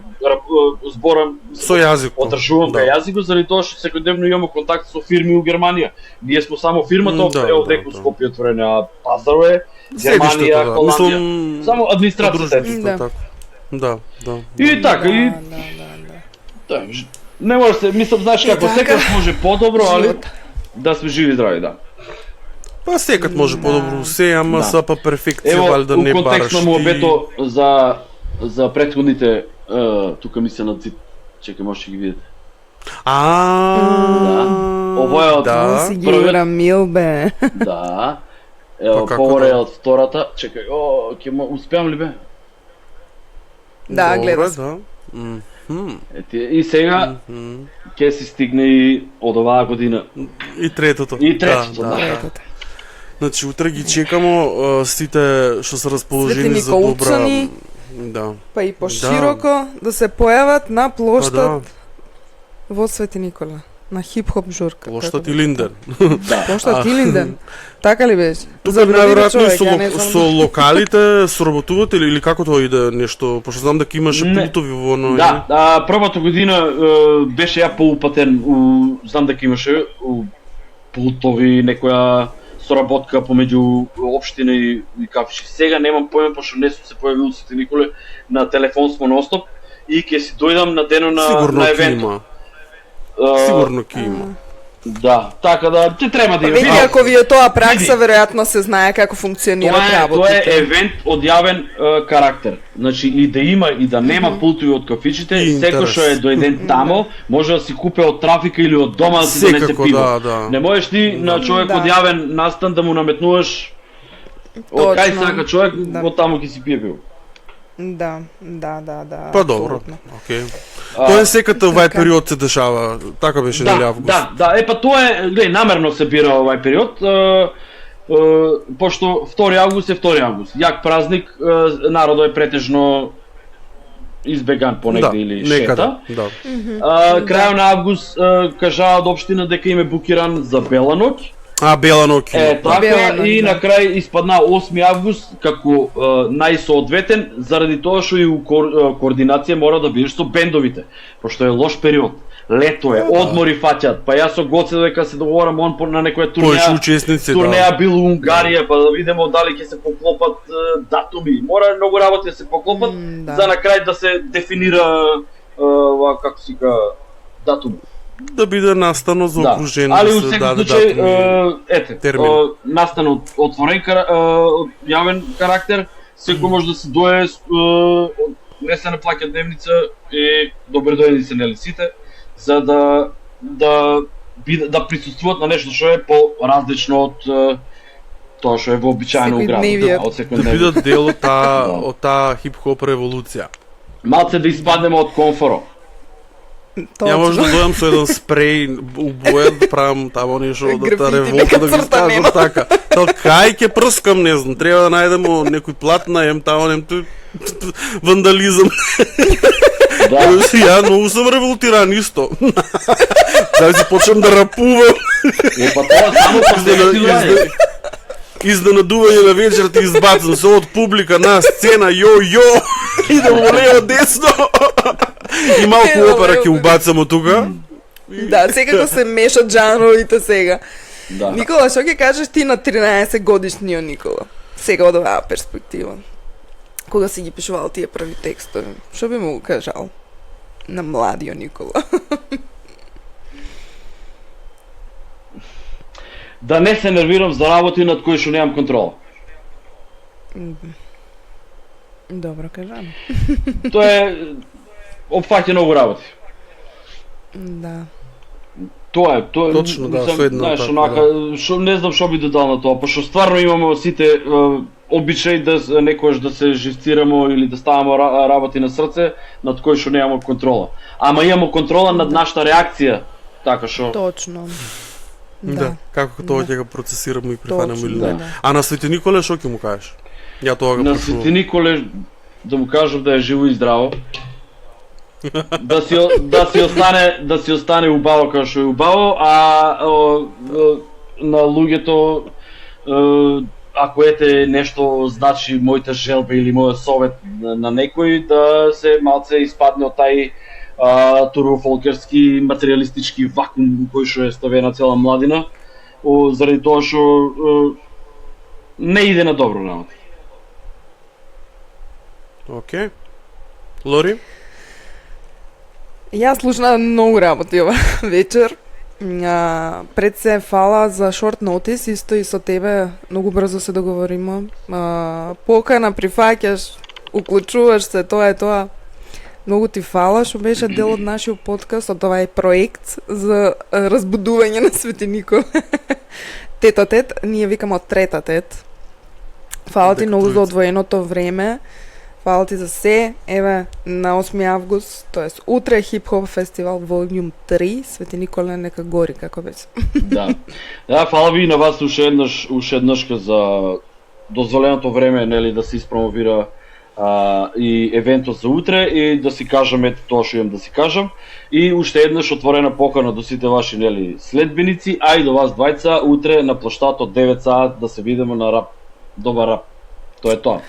зборам, Со јазик. одржувам кај јазикот, заради тоа што секојдневно имаме контакт со фирми у Германија. Ние сме само фирмата, ево деку Скопје отворена, а пазаро е Германија, да. Холандија. Мислам, Само администрацијата. подружбите, Да. така. Да. И така, и Да. не може се, мислам, знаеш како, така. секој може подобро, али Живот. да сме живи и здрави, да. Па секад може подобро се, ама Да. са па перфекција, Ево, валјда у не бараш контекст на ти. муабето за претходните, тука ми се на цит, чекај, може ќе ги видите. Ово е од Да. Си ги првиот- урамил, бе. Да. Ево, како поворе да? од втората. Чекај, успеам ли бе? Да, Добре, гледа се. да. И сега ќе си стигне и од оваа година. И третото. И третото, да. Третото. Значи, утре ги чекамо сите што се расположени Свети за добра... Николчани. Да. Па и пошироко да се појават на Па плоштад да, во Свети Никола. На хип-хоп журка. плоштад како и Линден. Да. Плоштад Илинден. Така ли беше? Тука најверојатно и човек, ја не знам. со локалите соработувате или како тоа иде нешто, пошто знам дека имаше Не. пултови во оно. Да, првата година беше ја поупатен, знам дека имаше пултови, некоја соработка помеѓу општина и кафички. Сега немам појма, пошто не сум се појавил со Николе, на телефон смо ностоп и ќе си дојдам на денот Сигурно на ќе евентот. има. Сигурно ќе има. Да, така да, те треба да има. Види, ако ви е тоа пракса, веројатно се знае како функционира Тоа е работите. евент од јавен карактер. Значи и да има и да нема пултови од кафичите, И секој што е интерес. дојден тамо, може да си купе од трафика или од дома да си донесе Секако, пиво. да. Не можеш ти на човек Да. од јавен настан да му наметнуваш од кај Точно. сака човек, Да. од таму ќе си пие пиво. Да. Па добро. апсолутно. Океј. Тоа е секад овај така. период се дешава. Така беше нели август. Да, па тоа е, гледај, намерно се бира овај период, пошто 2 август е 2 август. Јак празник, народот е претежно избеган понегде или шета. Да. Крајот на август кажаа од општина дека им е букиран за Бела ноќ. Бела ноќ. Така, Бела ноќ, и да. на крај испадна 8 август како најсоодветен, заради тоа што и у координација мора да бидеш со бендовите, пошто е лош период. Лето е, одмори фаќаат, па јас со Гоце дека се договорам он на некоја Повеќе учесници, турнеја бил у Унгарија, па да видиме дали ќе се поклопат датуми. Мора многу работи да се поклопат, Да. за на крај да се дефинира како си ка датум. Да биде настано за Да, окружен, али да у се секој даде случај, датуми. термин. настан отворен јавен карактер, секој може да се дое, не се наплаќа дневница и добре дојдени се нели сите, за да присуствуваат на нешто што е по-различно од тоа што е вообичаено у градот, Секојдневието. од Да секојдневието. бидат дел од таа хип-хоп револуција. Малце да испаднеме од комфоро. Ја може да Точно. дојам со еден спреј убоен да правам тамо нешто да Графити, та револта нека да ги црта нема. скажам така. Тоа кај ќе прскам, не знам, треба да најдемо некој платна, ем тамо вандализам. Да. Ја многу сум револтиран исто. Да си почнам да рапувам. Па тоа само по себе Изненадување на вечерта избацам се од публика на сцена, јо, идемо лево десно. И малку Едно опера лево. ќе убацамо тука. Да, секако се мешат жанровите сега. Да. Никола, што ќе кажеш ти на 13 годишниот Никола? Сега од оваа перспектива. кога си ги пишувал тие први текстови? Што би му кажал на младиот Никола? Да не се нервирам за работи над кои што немам контрола. Добро кажано. Тоа е опфаќа многу работи. Да. Тоа е. Точно, да, мислам, со едно знаеш, така, онака, шо, не знам што би додал на тоа, пошто стварно имаме сите обичај да некојаш да се живцирамо или да ставаме работи на срце над кои што немаме контрола. Ама имаме контрола над нашата реакција, така што Точно. Да, како тоа Да. ќе го процесираме и прифанеме Точно, или не. да. А на Свети Николе што ќе му кажеш? Ја тоа го на прашувам. Свети Николе да му кажам да е живо и здраво. да си остане убаво како што е убаво, на луѓето ако ете нешто значи мојата желба или мојот совет на некој да се малце испадне од тај турбофолкерски материјалистички вакуум кој што е ставена цела младина, заради тоа што не иде на добро работа. Океј. Лори? Јас слушнав многу работи ова вечер. Пред се фала за шорт нотис, исто и со тебе многу брзо се договориме. Покана прифаќаш, уклучуваш се, тоа е тоа. Многу ти фала што беше дел од нашиот подкаст, од овај проект за разбудување на Свети Никола. Тет-а-тет, ние викаме од трета-тет. Фала ти Дека многу за тројца. одвоеното време. Фала ти за се. Еве, на 8 август, тоест утре Хип-хоп фестивал Volume 3, Свети Никола нека гори, како беше. Да. Да, фала ви и на вас уште еднаш за дозволеното време, нели, да се испромовира и евентот за утре и да си кажам тоа што имам да си кажам. И уште еднаш отворена покана до сите ваши, нели, следбеници, а и до вас двајца утре на плоштад од 9 саат да се видиме на рап. Добар рап. Тоа е тоа.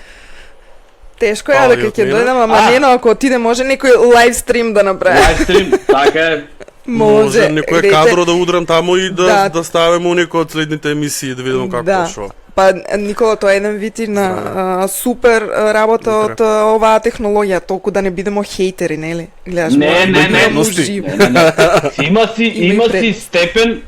Тешко е, Фала дека и од ќе мене. дојдам, ама нено, ако отиде, може некој лайв стрим да направи. Лайвстрим, така е. Може некој кадро да удрам таму и Да. да ставиме у некој од следните емисии да видиме како Да. шо. Па, Никола, тоа е еден вид и на супер работа од оваа технологија, толку да не бидеме хейтери, нели? Гледаш, Не, може не, да не, бидеме ности. живи. Има Има и пред. си степен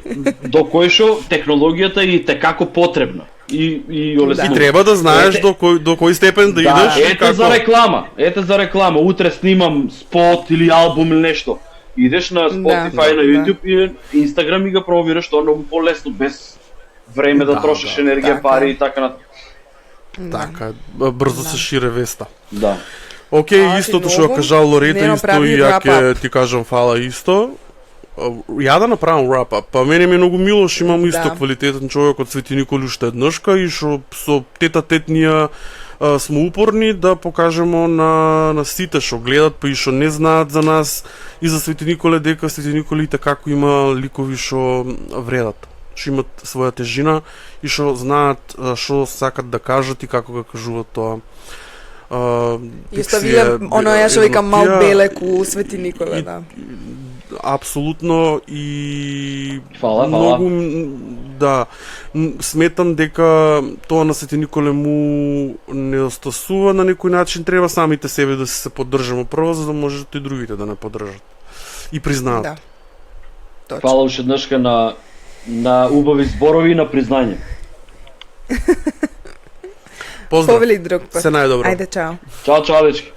до кој што технологијата е и tekako потребна. И олеснува. И треба да знаеш Ете- до кој степен да идеш и ете за реклама. Ете за реклама. Утре снимам спот или албум или нешто. Идеш на Spotify, Да, на YouTube и Instagram и го промовираш тоа многу полесно, без време да Да, трошиш да. енергија, Така. пари и така на. Така, брзо се шире веста. Да. Океј, Фала ти истото што многу. ја кажал Лорета, Нема исто прави и ја ќе wrap-up. ти кажам фала исто. Ја да направам wrap-up. Па мене ми е многу мило што имам исто Да. квалитетен човек од Свети Николи уште еднашка и што со тет-а-тет ние сме упорни да покажемо на сите што гледат па и што не знаат за нас и за Свети Николе дека Свети Николи како има ликови што вредат, што имат своја тежина и што знаат што сакат да кажат и како го кажуваат тоа. И оставиле оноја што вика мал белек у Свети Никола, да. Апсолутно и Фала, многу да сметам дека тоа на Свети Николе му недостасува на некој начин, треба самите себе да се поддржаме прво за да можат и другите да не поддржат и признаат. Да. Точно. Фала уште еднашка на убави зборови и на признање. Поздрав. Повели друг пат. Се најдобро. Ајде, чао. Чао, чао, дечки.